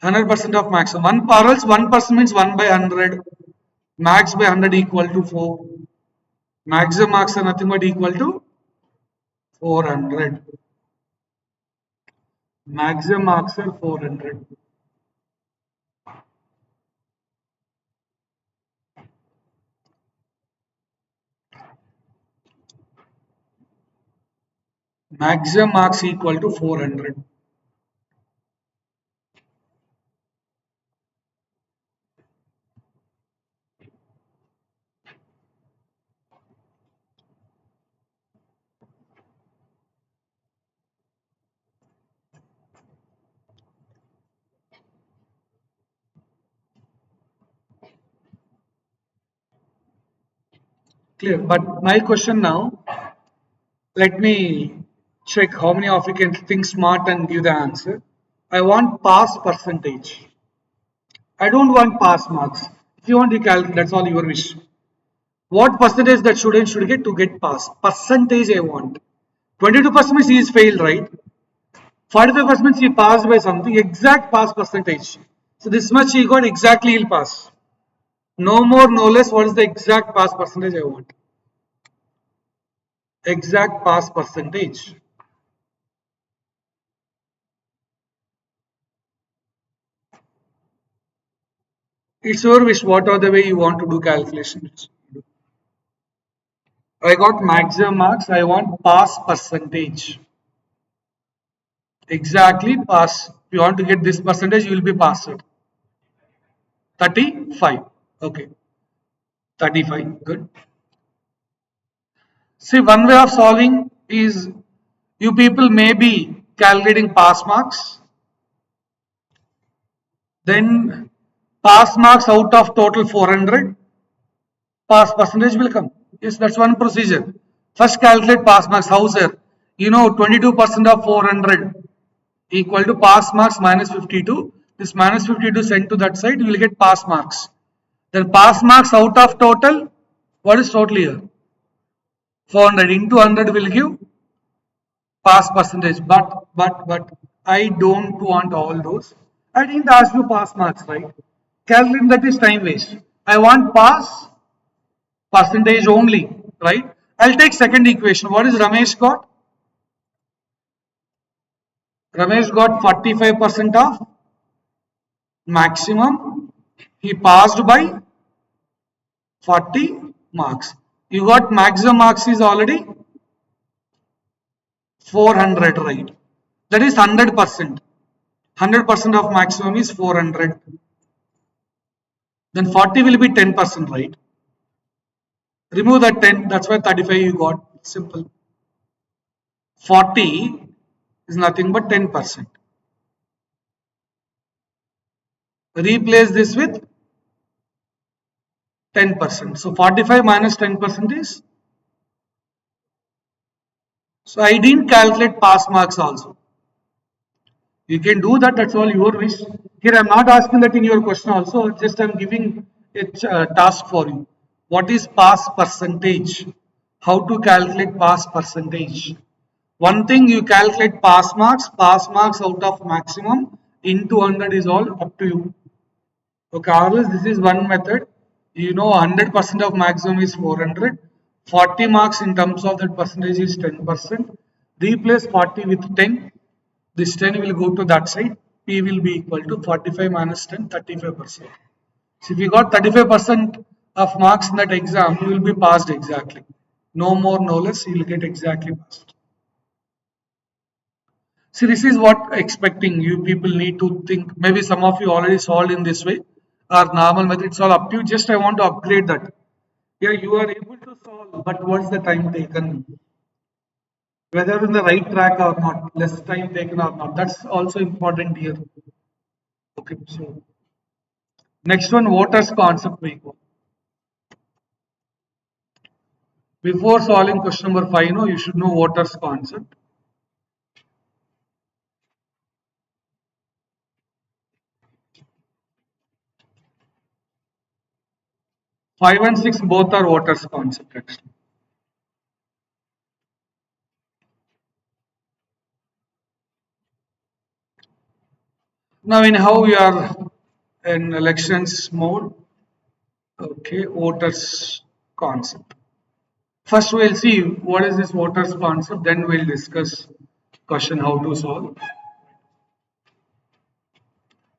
S1: 100% of max. One or else 1% means 1 by 100. Max by 100 equal to 4. Maximum marks are nothing but equal to 400. Maximum marks are 400. Maximum marks equal to 400. Clear. But my question now, let me check how many of you can think smart and give the answer. I want pass percentage. I don't want pass marks. If you want to calculate, that's all your wish. What percentage that student should get to get pass? Percentage I want. 22% means he is failed, right? 45% means he passed by something. Exact pass percentage. So this much he got exactly he'll pass. No more, no less. What is the exact pass percentage I want? Exact pass percentage. It's your wish. What are the way you want to do calculations? I got maximum marks. I want pass percentage. Exactly pass. If you want to get this percentage, you will be passed. 35. Okay. 35. Good. See, one way of solving is you people may be calculating pass marks. Then pass marks out of total 400. Pass percentage will come. Yes, that's one procedure. First calculate pass marks. How, sir? You know 22% of 400 equal to pass marks minus 52. This minus 52 sent to that side, you will get pass marks. Then pass marks out of total What is total here? 400 into 100 will give pass percentage. But I don't want all those. I didn't ask you pass marks, right? Calculating that is time waste. I want pass percentage only, right? I'll take second equation. What is Ramesh got? Ramesh got 45% of maximum. He passed by 40 marks. You got maximum marks is already 400, right? That is 100%. 100% of maximum is 400. Then 40 will be 10%, right? Remove that 10, that's why 35 you got. Simple. 40 is nothing but 10%. Replace this with 10%. So 45 minus 10% is. So I didn't calculate pass marks also. You can do that, that's all your wish. Here I'm not asking that in your question also, just I'm giving a task for you. What is pass percentage? How to calculate pass percentage? One thing you calculate pass marks out of maximum into 100 is all up to you. Okay, always this is one method. You know 100% of maximum is 400. 40 marks in terms of that percentage is 10%. Replace 40 with 10. This 10 will go to that side. P will be equal to 45 minus 10, 35%. So if you got 35% of marks in that exam, you will be passed exactly. No more, no less, you will get exactly passed. See, this is what expecting you people need to think. Maybe some of you already solved in this way or normal method. It's all up to you. Just I want to upgrade that. Yeah, you are able to solve, but what's the time taken? Whether in the right track or not, less time taken or not. That's also important here. Okay, so next one, voters concept we go. Before solving question number 5, no, you should know voters concept. Five and six both are voters concept actually. Now in how we are in elections mode, okay, voters concept. First we'll see what is this voters concept, then we'll discuss question how to solve.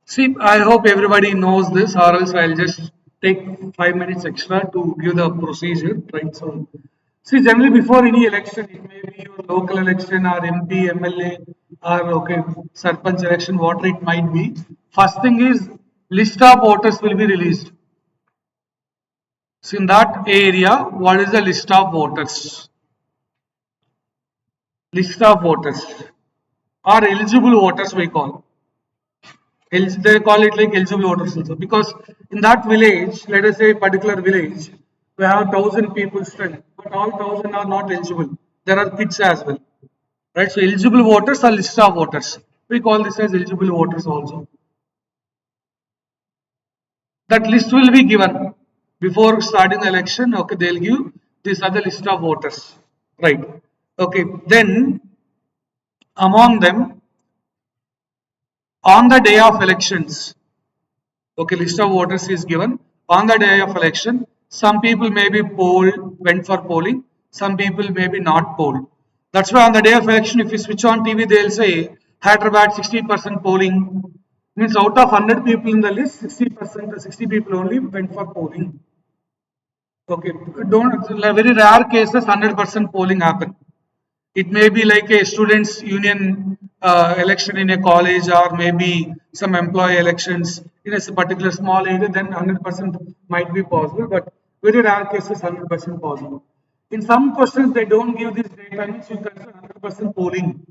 S1: See, I hope everybody knows this, or else I'll just take 5 minutes extra to give the procedure, right? So, see, generally before any election, it may be your local election or MP, MLA, or okay, Sarpanch election, whatever it might be. First thing is list of voters will be released. So, in that area, what is the list of voters? List of voters or eligible voters we call. They call it like eligible voters also because in that village, let us say particular village, we have 1,000 people strength, but all 1,000 are not eligible. There are kids as well, right? So eligible voters are list of voters. We call this as eligible voters also. That list will be given before starting the election. Okay, they'll give this other list of voters, right? Okay, then among them on the day of elections. Okay, list of voters is given on the day of election. Some people may be polled, went for polling. Some people may be not polled. That's why on the day of election, if you switch on TV, they'll say Hyderabad 60% polling. Means out of 100 people in the list, 60%, 60 people only went for polling. Okay, don't very rare cases 100% polling happen. It may be like a students union election in a college or maybe some employee elections in a particular small area, then 100% might be possible, but very rare cases 100% possible. In some questions they don't give this data, means you consider 100% polling.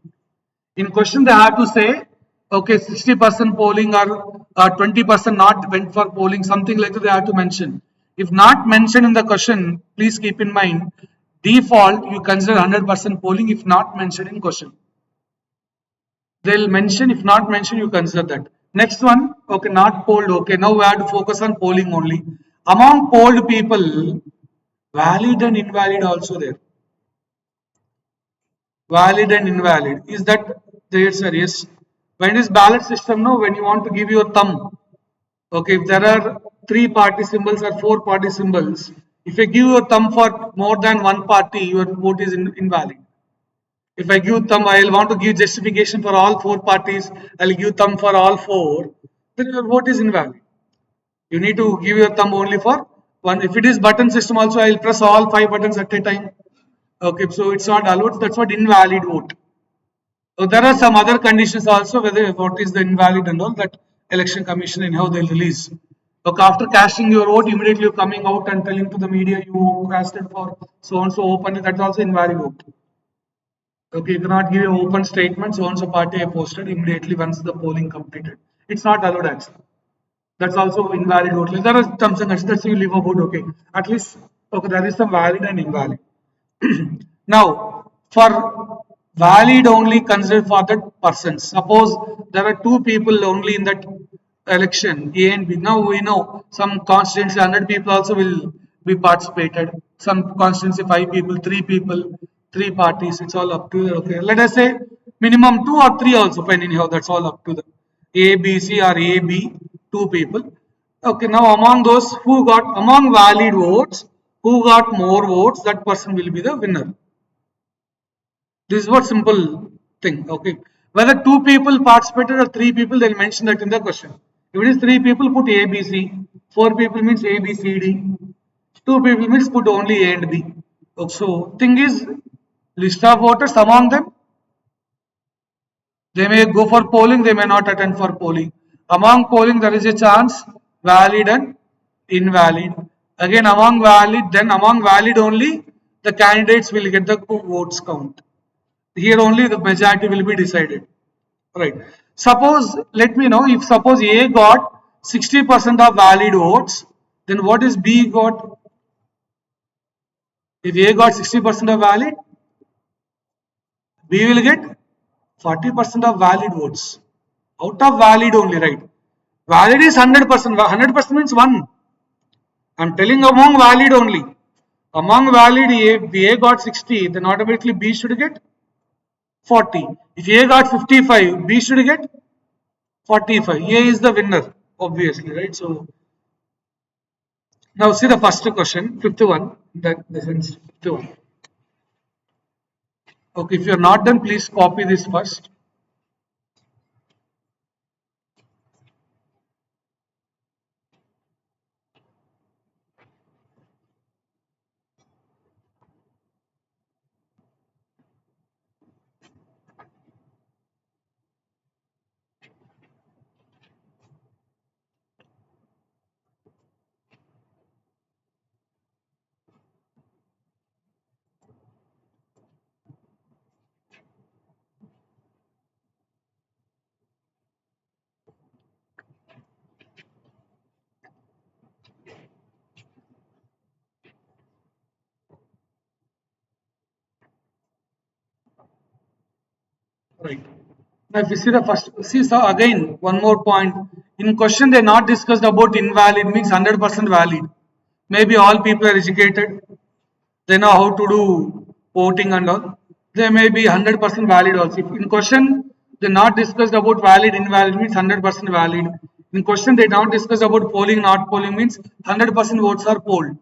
S1: In question they have to say, okay, 60% polling or 20% not went for polling, something like that they have to mention. If not mentioned in the question, please keep in mind, default you consider 100% polling if not mentioned in question. They'll mention, if not mentioned, you consider that. Next one, okay, not polled. Okay, now we have to focus on polling only. Among polled people, Valid and invalid also there. Valid and invalid. Is that there, sir? Yes. When it is ballot system, no, when you want to give your thumb, okay, if there are three party symbols or four party symbols, if you give your thumb for more than one party, your vote is invalid. If I give thumb, I will want to give justification for all four parties, I'll give thumb for all four, then your vote is invalid. You need to give your thumb only for one. If it is button system also, I will press all five buttons at a time. Okay, so it's not allowed. That's what invalid vote. So there are some other conditions also, whether what is the invalid and all that election commission and how they'll release. Okay, after casting your vote, immediately you're coming out and telling to the media you casted for so and so open. That's also invalid vote. Okay, you cannot give an open statement. So and so party I posted immediately once the polling completed. It's not allowed actually. That's also invalid vote. There are terms and conditions that you leave about. Okay, at least okay, there is some valid and invalid. Now, for valid only consider for that person. Suppose there are two people only in that election, A and B. Now we know some constituency 100 people also will be participated. Some constituency 5 people, 3 people, 3 parties. It's all up to okay. Let us say minimum 2 or 3 also. Fine, anyhow, that's all up to the A, B, C or A, B, 2 people. Okay, now among those who got among valid votes, who got more votes, that person will be the winner. This is what simple thing. Okay, whether two people participated or three people, they'll mention that in the question. If it is three people, put A, B, C. Four people means A, B, C, D. Two people means put only A and B. Okay, so thing is, list of voters among them. They may go for polling, they may not attend for polling. Among polling, there is a chance valid and invalid. Again, among valid, then among valid only, the candidates will get the votes count. Here only the majority will be decided. Right. Suppose, let me know if suppose A got 60% of valid votes, then what is B got? If A got 60% of valid, B will get 40% of valid votes. Out of valid only, right? Valid is 100%. 100% means 1. I'm telling among valid only. Among valid, if A got 60, then automatically B should get 40. If A got 55, B should get 45. A is the winner, obviously, right? So now see the first question, fifth one. That the sense fifth one. Okay, if you are not done, please copy this first. Right. Now, if you see the first, see, so again, one more point. In question, they not discussed about invalid means 100% valid. Maybe all people are educated. They know how to do voting and all. They may be 100% valid also. If in question, they not discussed about valid, invalid means 100% valid. In question, they not discussed about polling, not polling means 100% votes are polled.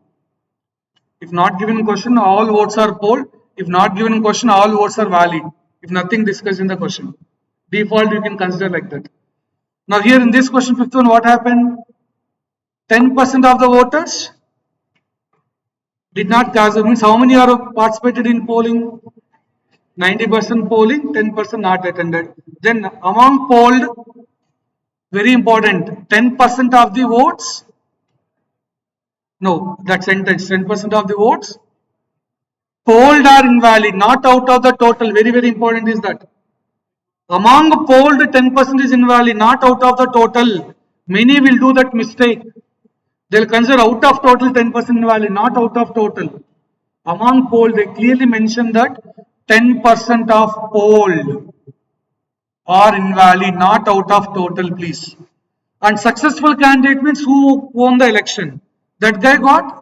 S1: If not given in question, all votes are polled. If not given in question, all votes are valid. If nothing discussed in the question. Default, you can consider like that. Now here in this question, fifth one, what happened? 10% of the voters did not cast. Means how many are participated in polling? 90% polling, 10% not attended. Then among polled, very important, 10% of the votes. No, that sentence, 10% of the votes polled are invalid, not out of the total. Very, very important is that. Among polled, 10% is invalid, not out of the total. Many will do that mistake. They'll consider out of total 10% invalid, not out of total. Among polled, they clearly mention that 10% of polled are invalid, not out of total, please. And successful candidate means who won the election. That guy got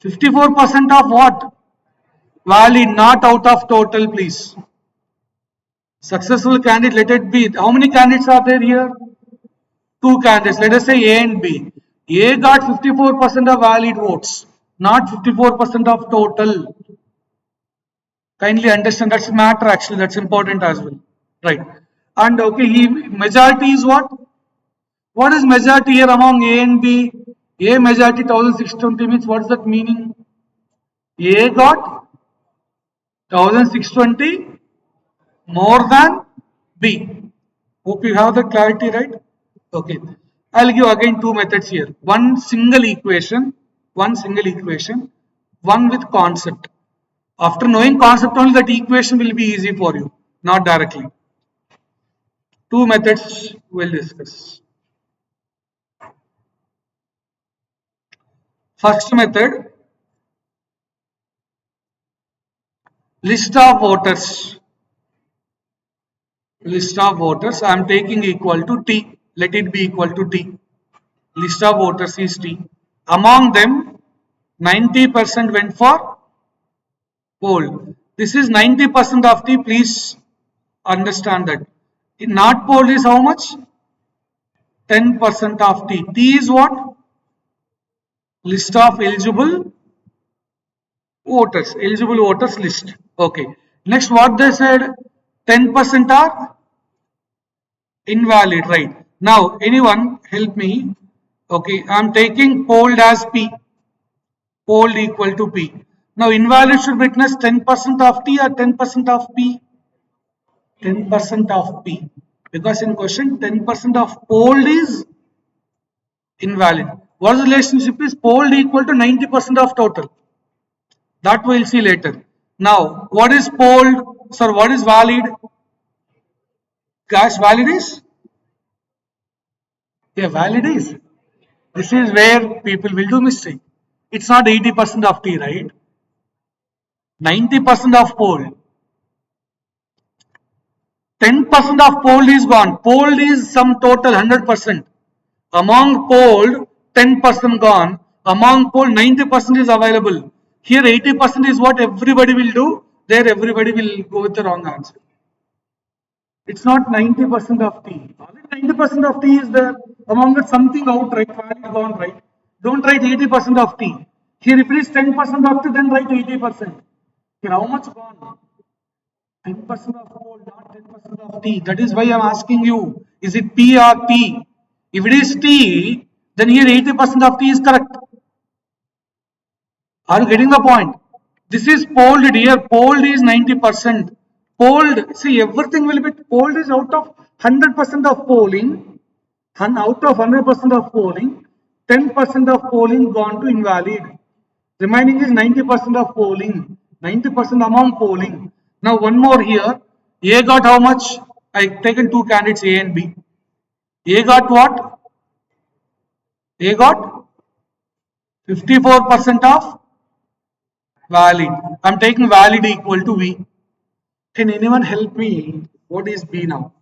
S1: 54% of what? Valid, not out of total, please. Successful candidate, let it be. How many candidates are there here? Two candidates. Let us say A and B. A got 54% of valid votes, not 54% of total. Kindly understand that's matter actually, that's important as well. Right. And okay, majority is what? What is majority here among A and B? A majority 1620 means what is that meaning? A got 1620 more than B. Hope you have the clarity, right? Okay. I'll give again two methods here. One single equation, one with concept. After knowing concept only, that equation will be easy for you, not directly. Two methods we'll discuss. First method, list of voters. List of voters, I am taking equal to T. Let it be equal to T. List of voters is T. Among them, 90% went for poll. This is 90% of T. Please understand that. Not poll is how much? 10% of T. T is what? List of eligible voters. Eligible voters list. Okay. Next, what they said? 10% are invalid, right? Now, anyone help me? Okay, I am taking polled as P. Polled equal to P. Now, invalid should witness 10% of T or 10% of P? 10% of P. Because in question, 10% of polled is invalid. What the relationship is? Polled equal to 90% of total. That we'll see later. Now, what is polled? Sir, what is valid? Guys, valid is? Yeah, valid is. This is where people will do mistake. It's not 80% of T, right? 90% of polled. 10% of polled is gone. Polled is some total 100%. Among polled, 10% gone. Among polled, 90% is available. Here, 80% is what everybody will do. There, everybody will go with the wrong answer. It's not 90% of T. Already 90% of T is there. Among that, something out, right? Valid gone, right? Don't write 80% of T. Here, if it is 10% of T, then write 80%. Here, how much gone? 10% of whole, not 10% of T. That is why I am asking you, is it P or T? If it is T, then here 80% of T is correct. Are you getting the point? This is polled here. Polled is 90%. Polled, see everything will be polled is out of 100% of polling. And out of 100% of polling, 10% of polling gone to invalid. Remaining is 90% of polling. 90% among polling. Now one more here. A got how much? I taken two candidates A and B. A got what? A got 54% of valid. I'm taking valid equal to V. Can anyone help me? What is B now?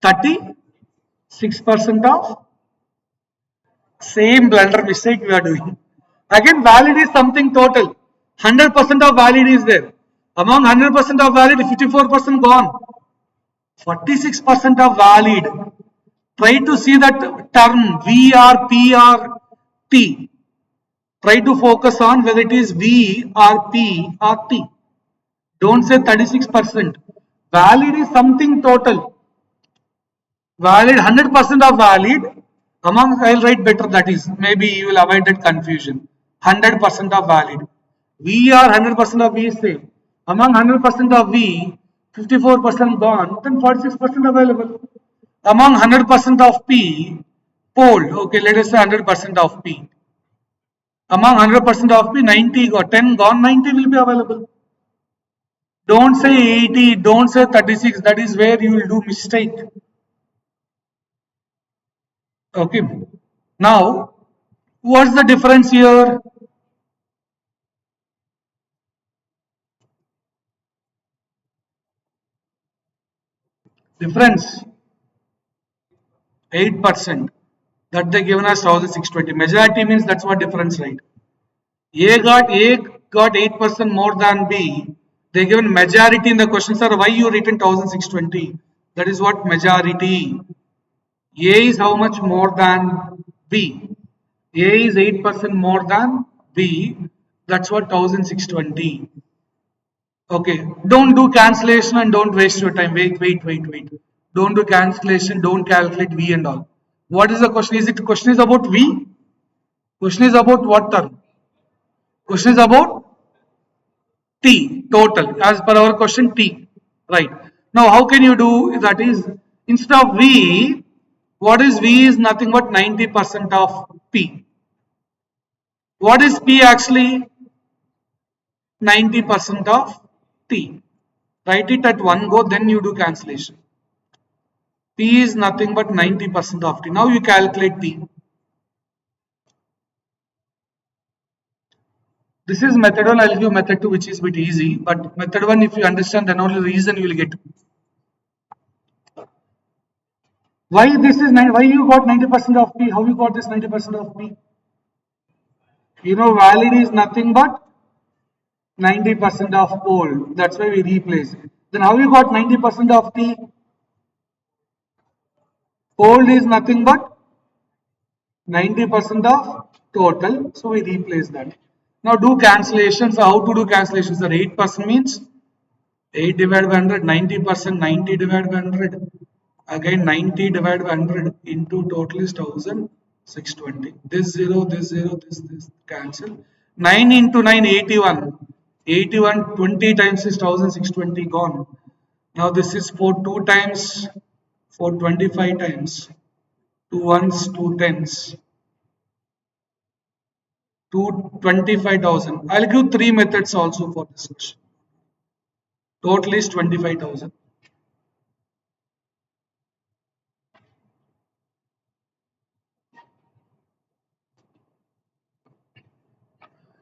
S1: 36% of same blunder mistake we are doing. Again, valid is something total. 100% of valid is there. Among 100% of valid, 54% gone. 46% of valid. Try to see that term V or P or T. Try to focus on whether it is V or P or T. Don't say 36%. Valid is something total. Valid, 100% of valid. Among, I'll write better that is. Maybe you will avoid that confusion. 100% of valid. V or 100% of V is same. Among 100% of V, 54% gone, then 46% available. Among 100% of P, polled. Okay, let us say 100% of P. Among 100% of P, 90 got 10 gone, 90 will be available. Don't say 80, don't say 36. That is where you will do mistake. Okay. Now, what's the difference here? Difference 8%. That they given us 1620. Majority means that's what difference, right? A got 8% more than B. They given majority in the question, sir. Why you written 1620? That is what majority. A is how much more than B? A is 8% more than B. That's what 1620. Okay. Don't do cancellation and don't waste your time. Wait. Don't do cancellation. Don't calculate V and all. What is the question? Is it question is about V? Question is about what term? Question is about T total as per our question T. Right. Now how can you do that is instead of V, what is V is nothing but 90% of P. What is P actually? 90% of T. Write it at one go, then you do cancellation. P is nothing but 90% of T. Now you calculate T. This is method 1, I'll give method 2 which is a bit easy, but method 1 if you understand then only reason you will get. Why this is why you got 90% of P? How you got this 90% of P? You know valid is nothing but 90% of old. That's why we replace. Then how you got 90% of T? Old is nothing but 90% of total. So we replace that. Now do cancellations. So how to do cancellations? The 8% means 8 divided by 100, 90%, 90 divided by 100. Again 90 divided by 100 into total is 1620. This 0, this cancel. 9 into 9, 81. 81, 20 times is 1620 gone. Now this is for 2 times, for 25 times. 2 ones, 2 tens. To 25,000. I'll give 3 methods also for this question. Total is 25,000.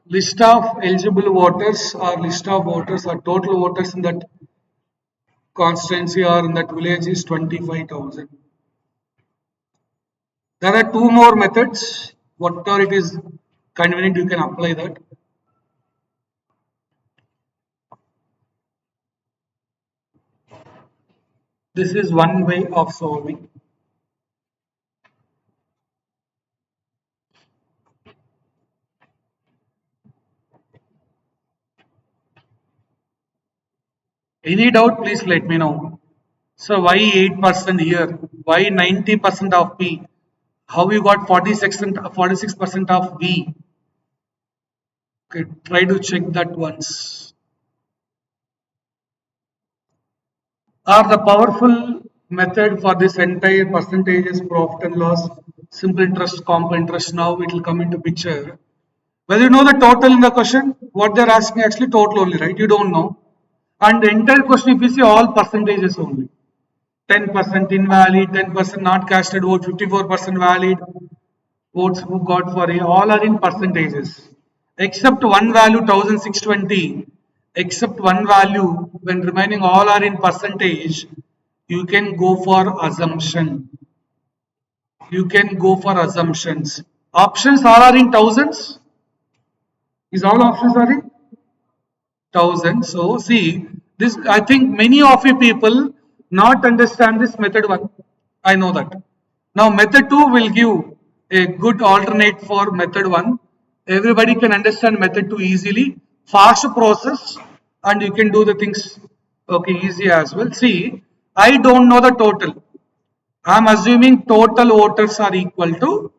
S1: List of eligible voters or list of voters or total voters in that constituency or in that village is 25,000. There are 2 more methods. Whatever it is convenient, you can apply that. This is one way of solving. Any doubt, please let me know. So why 8% here? Why 90% of P? How you got 46% of V? Okay, try to check that once. Are the powerful method for this entire percentages, profit and loss, simple interest, compound interest. Now it will come into picture. Whether you know the total in the question, what they're asking actually total only, right? You don't know. And the entire question, if you see all percentages only. 10% invalid, 10% not casted vote, 54% valid, votes who got for A, all are in percentages. Except one value 1620, except one value, when remaining all are in percentage, you can go for assumption. You can go for assumptions. Options all are in thousands. Is all options are in thousand. So see this. I think many of you people not understand this method 1. I know that. Now method 2 will give a good alternate for method 1. Everybody can understand method 2 easily. Fast process and you can do the things okay easy as well. See, I don't know the total. I am assuming total voters are equal to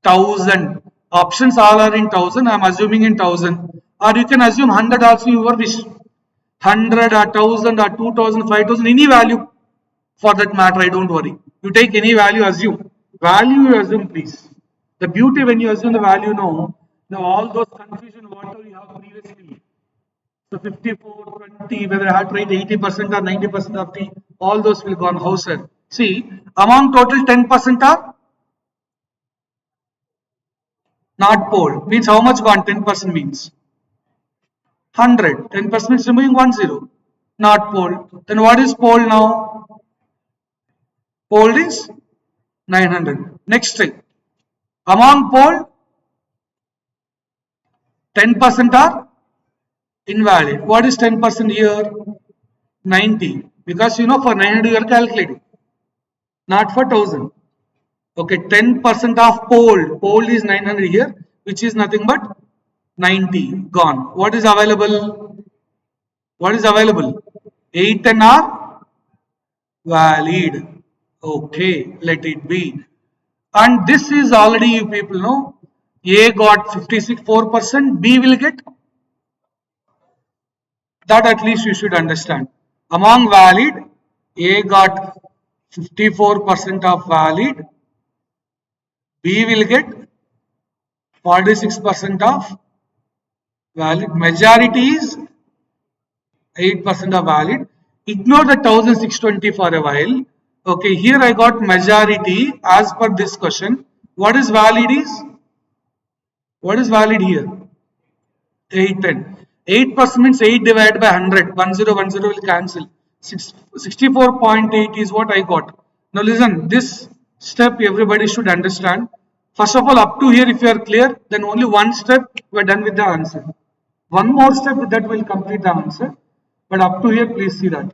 S1: 1000. Options all are in 1000. I am assuming in 1000. Or you can assume 100 also your wish. 100 or 1000 or 2000, 5000, any value for that matter. I don't worry. You take any value, assume. Value you assume, please. The beauty when you assume the value, no. Now all those confusion, whatever you have previously. So 54, 20, whether I have to write 80% or 90% of the, all those will go on. How, sir? See, among total 10% are not polled. Means how much gone? 10% means 100. 10% means removing 10. Not polled. Then what is polled now? Polled is 900. Next thing. Among poll, 10% are invalid. What is 10% here? 90. Because for 900 you are calculating, not for 1000. Okay, 10% of poll. Poll is 900 here, which is nothing but 90. Gone. What is available? What is available? 8 and are valid. Okay, let it be. And this is already you people know. A got 54%, B will get that, at least you should understand. Among valid, A got 54% of valid, B will get 46% of valid. Majority is 8% of valid. Ignore the 1620 for a while. Okay, here I got majority as per this question. What is valid is? What is valid here? 810. 8% means 8 divided by 100. 1010 will cancel. 64.8 is what I got. Now listen, this step everybody should understand. First of all, up to here, if you are clear, then only one step we are done with the answer. One more step that will complete the answer. But up to here, please see that.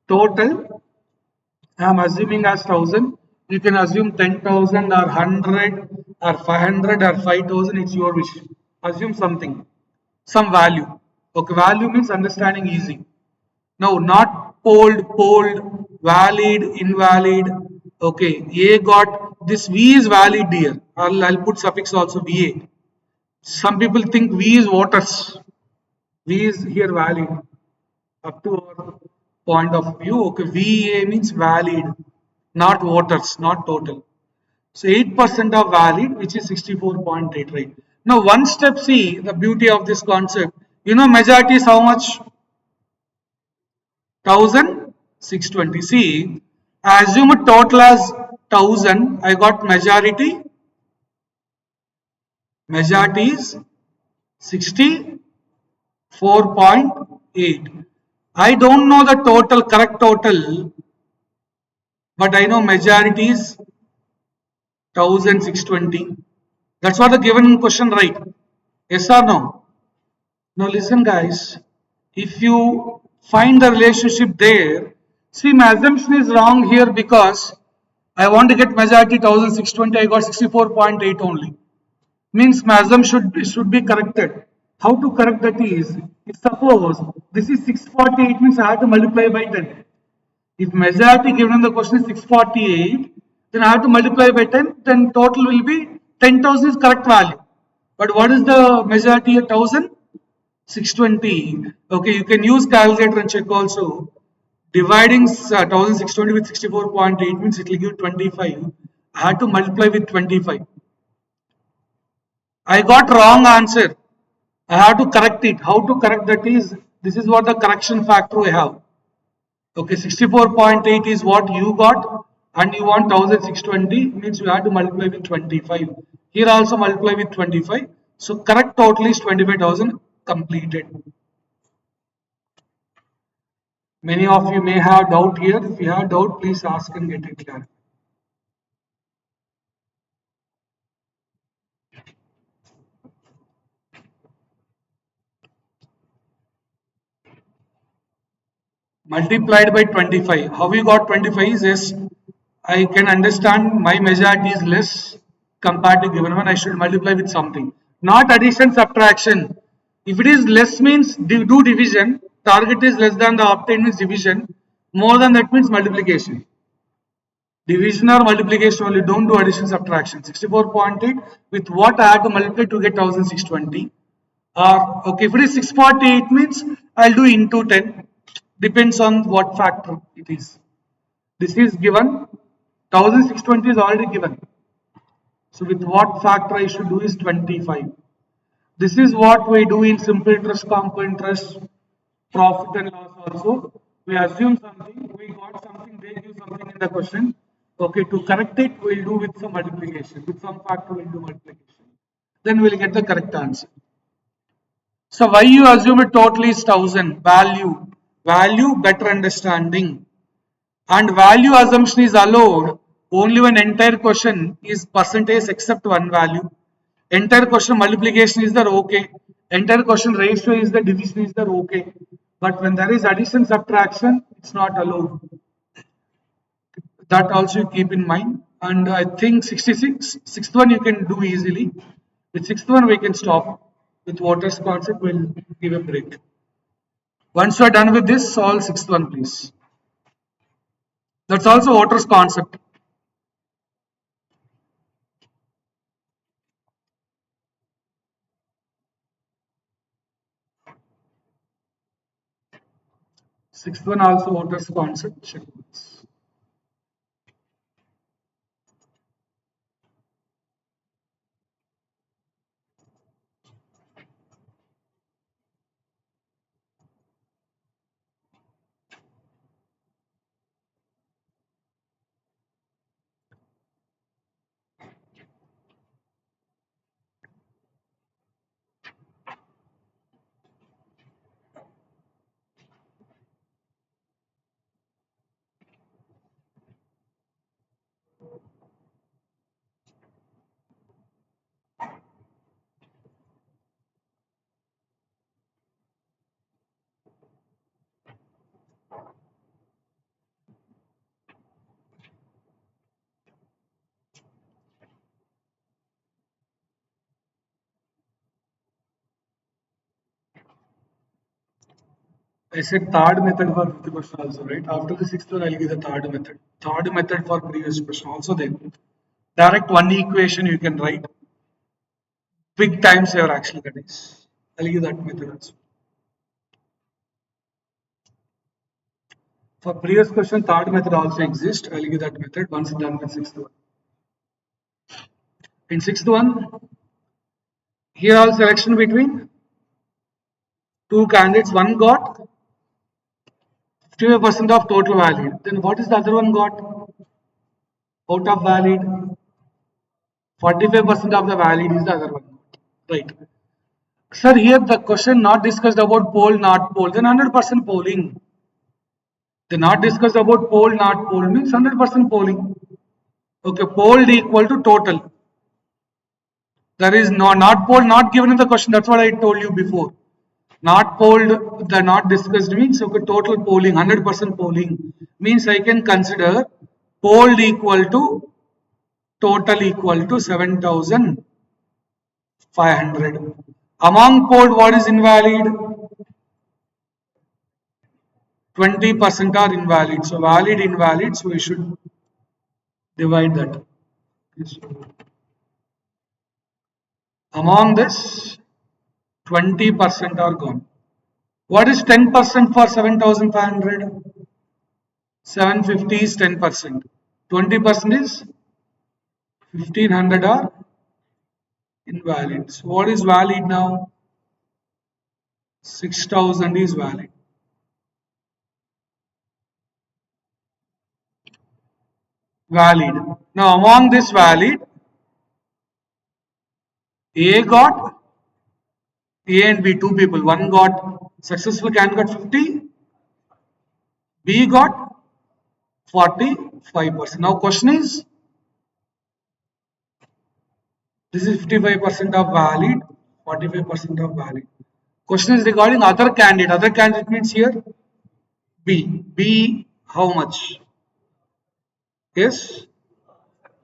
S1: Total, I am assuming as 1000. You can assume 10,000 or 100 or 500 or 5,000. It's your wish. Assume something, some value. Okay, value means understanding easy. Now, not polled, valid, invalid. Okay, A got this V is valid here. I'll put suffix also VA. Some people think V is voters. V is here valid. Up to our point of view, okay, VA means valid, not voters, not total. So 8% of valid, which is 64.8, right? Now, one step, see the beauty of this concept. Majority is how much? 1620. See, I assume a total as 1000. I got majority. Majority is 64.8. I don't know the total, correct total, but I know majority is 1620. That's what the given question, right? Yes or no? Now listen guys, if you find the relationship there, see my assumption is wrong here because I want to get majority 1620, I got 64.8 only. Means my assumption should be corrected. How to correct that is, if suppose this is 648 means I have to multiply by 10. If majority given in the question is 648, then I have to multiply by 10, then total will be 10,000 is correct value. But what is the majority at 1000? 620. Okay, you can use calculator and check also. Dividing 1620 with 64.8 means it will give 25. I had to multiply with 25. I got wrong answer. I have to correct it. How to correct that is, this is what the correction factor I have. Okay, 64.8 is what you got and you want 1620 means you have to multiply with 25. Here also multiply with 25. So correct total is 25,000 completed. Many of you may have doubt here. If you have doubt, please ask and get it clear. Multiplied by 25. How we got 25 is yes, I can understand my majority is less compared to given one. I should multiply with something. Not addition, subtraction. If it is less means do division. Target is less than the obtained means division. More than that means multiplication. Division or multiplication only, don't do addition subtraction. 64.8 with what I have to multiply to get 1620. Okay, if it is 648 means I'll do into 10. Depends on what factor it is. This is given. 1620 is already given. So with what factor I should do is 25. This is what we do in simple interest, compound interest, profit and loss also. We assume something, we got something, they give something in the question. Okay, to correct it, we'll do with some multiplication. With some factor, we'll do multiplication. Then we'll get the correct answer. So why you assume a total is 1000? Value, better understanding. And value assumption is allowed Only when entire question is percentage except one value. Entire question multiplication is there, okay. Entire question ratio is the division is there, okay. But when there is addition subtraction, it's not allowed. That also you keep in mind. And I think 66, sixth one you can do easily. With sixth one we can stop. With Waters concept, we'll give a break. Once you are done with this, solve sixth one, please. That's also Waters concept. Sixth one also Waters concept. Check this. I said third method for fifth question also, right? After the sixth one, I'll give the third method. Third method for previous question also there. Direct one equation you can write. Big time saver actually that is. I'll give that method also. For previous question, third method also exists. I'll give that method once done with sixth one. In sixth one, here all selection between two candidates. One got 55% of total valid. Then what is the other one got? Out of valid, 45% of the valid is the other one. Right. Sir, here the question not discussed about poll, not poll. Then 100% polling. The not discussed about poll, not poll means 100% polling. Okay, polled equal to total. There is no not polled, not given in the question. That's what I told you before. Not polled, the not discussed means okay, total polling, 100% polling means I can consider polled equal to total equal to 7,500. Among polled, what is invalid? 20% are invalid. So valid, invalid. So we should divide that. Among this, 20% are gone. What is 10% for 7,500? 750 is 10%. 20% is 1,500 are invalid. So what is valid now? 6,000 is valid. Valid. Now among this valid, A got A and B, two people. One got successful candidate got 50, B got 45%. Now question is, this is 55% of valid, 45% of valid. Question is regarding other candidate. Other candidate means here B. B how much? Yes,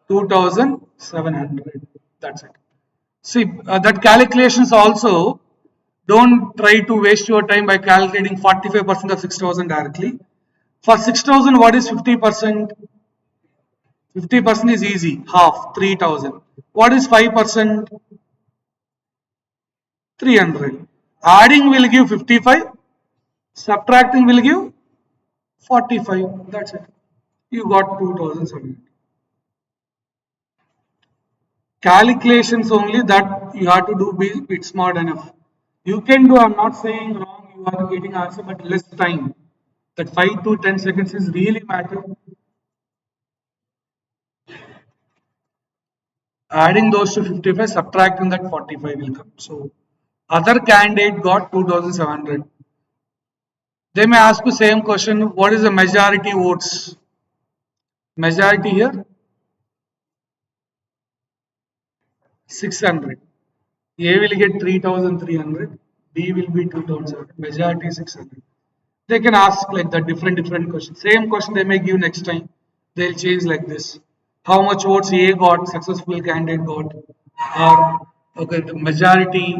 S1: 2,700. That's it. See, that calculations also, don't try to waste your time by calculating 45% of 6,000 directly. For 6,000, what is 50%? 50% is easy, half, 3,000. What is 5%? 300. Adding will give 55, subtracting will give 45. That's it. You got 2,700. Calculations only that you have to do bit smart enough. You can do, I'm not saying wrong, you are getting answer, but less time. That 5 to 10 seconds is really matter. Adding those to 55, subtracting that 45 will come. So other candidate got 2,700. They may ask the same question, what is the majority votes? Majority here 600. A will get 3300, B will be 2000, majority 600. They can ask like that different questions. Same question they may give next time. They'll change like this. How much votes A got, successful candidate got, or okay, the majority,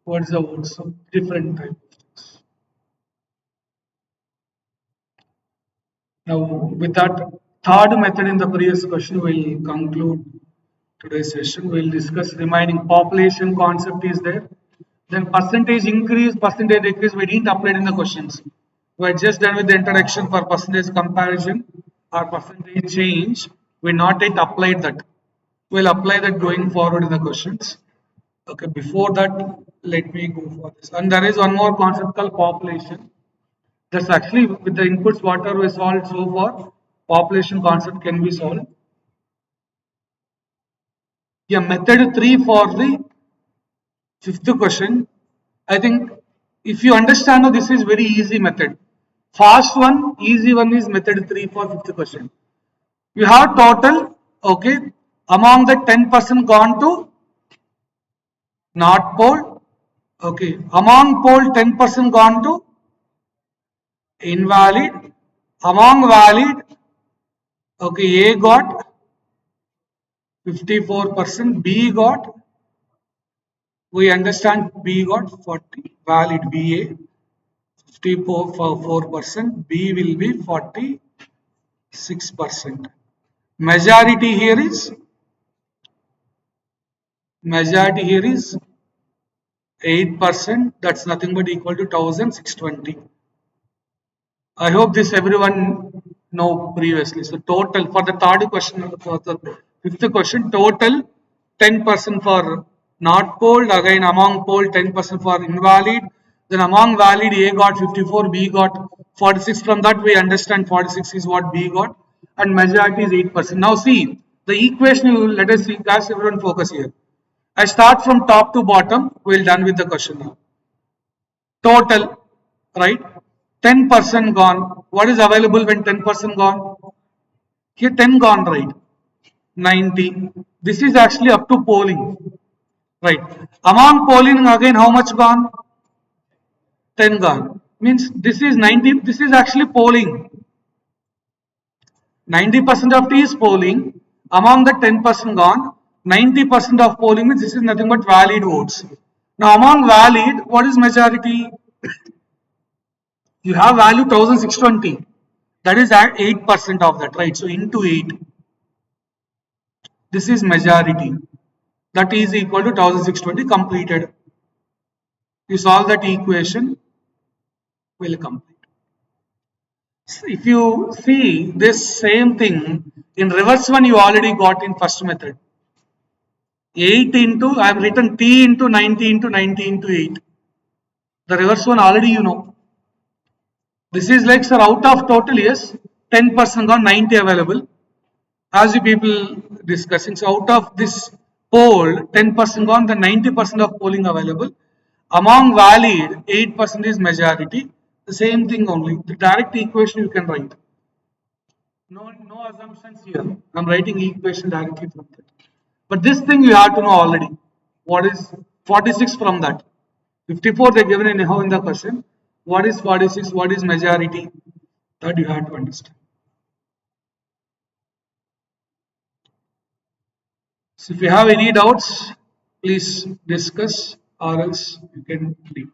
S1: what's the votes? So different type of things. Now, with that third method in the previous question, we'll conclude today's session. We'll discuss remaining population concept is there. Then percentage increase, percentage decrease, we didn't apply it in the questions. We're just done with the introduction for percentage comparison or percentage change. We not yet applied that. We'll apply that going forward in the questions. Okay, before that, let me go for this. And there is one more concept called population. That's actually with the inputs whatever we solved so far, population concept can be solved. Yeah, method 3 for the fifth question. I think if you understand, this is very easy method. Fast one, easy one is method 3 for fifth question. You have total, okay, among the 10% gone to North Pole, okay, among pole 10% gone to invalid, among valid, okay, A got 54%, B got, we understand B got 40, valid BA 54%, B will be 46%. Majority here is 8%. That's nothing but equal to 1620. I hope this everyone know previously. So total for the third question, for the fifth question, total 10% for not polled, again among polled 10% for invalid, then among valid A got 54, B got 46. From that we understand 46 is what B got, and majority is 8%. Now see the equation. Let us see, guys, everyone focus here. I start from top to bottom. We're done with the question now. Total, right? 10% gone. What is available when 10% gone? Here 10 gone, right? 90. This is actually up to polling, right? Among polling again, how much gone? 10 gone. Means this is 90. This is actually polling. 90% of T is polling. Among the 10% gone, 90% of polling means this is nothing but valid votes. Now among valid, what is majority? You have value 1620. That is at 8% of that, right? So into 8. This is majority. That is equal to 1620 completed. You solve that equation, will complete. So if you see this same thing in reverse one, you already got in first method. 8 into, I have written T into 90 into 90 into 8. The reverse one already you know. This is like, sir, out of total, yes, 10% gone, 90 available. As you people discussing, so out of this poll, 10% gone, the 90% of polling available. Among valid, 8% is majority. The same thing only. The direct equation you can write. No assumptions here. I'm writing equation directly from that. But this thing you have to know already. What is 46 from that? 54 they given anyhow in the question. What is 46? What is majority? That you have to understand. So if you have any doubts, please discuss or else you can leave.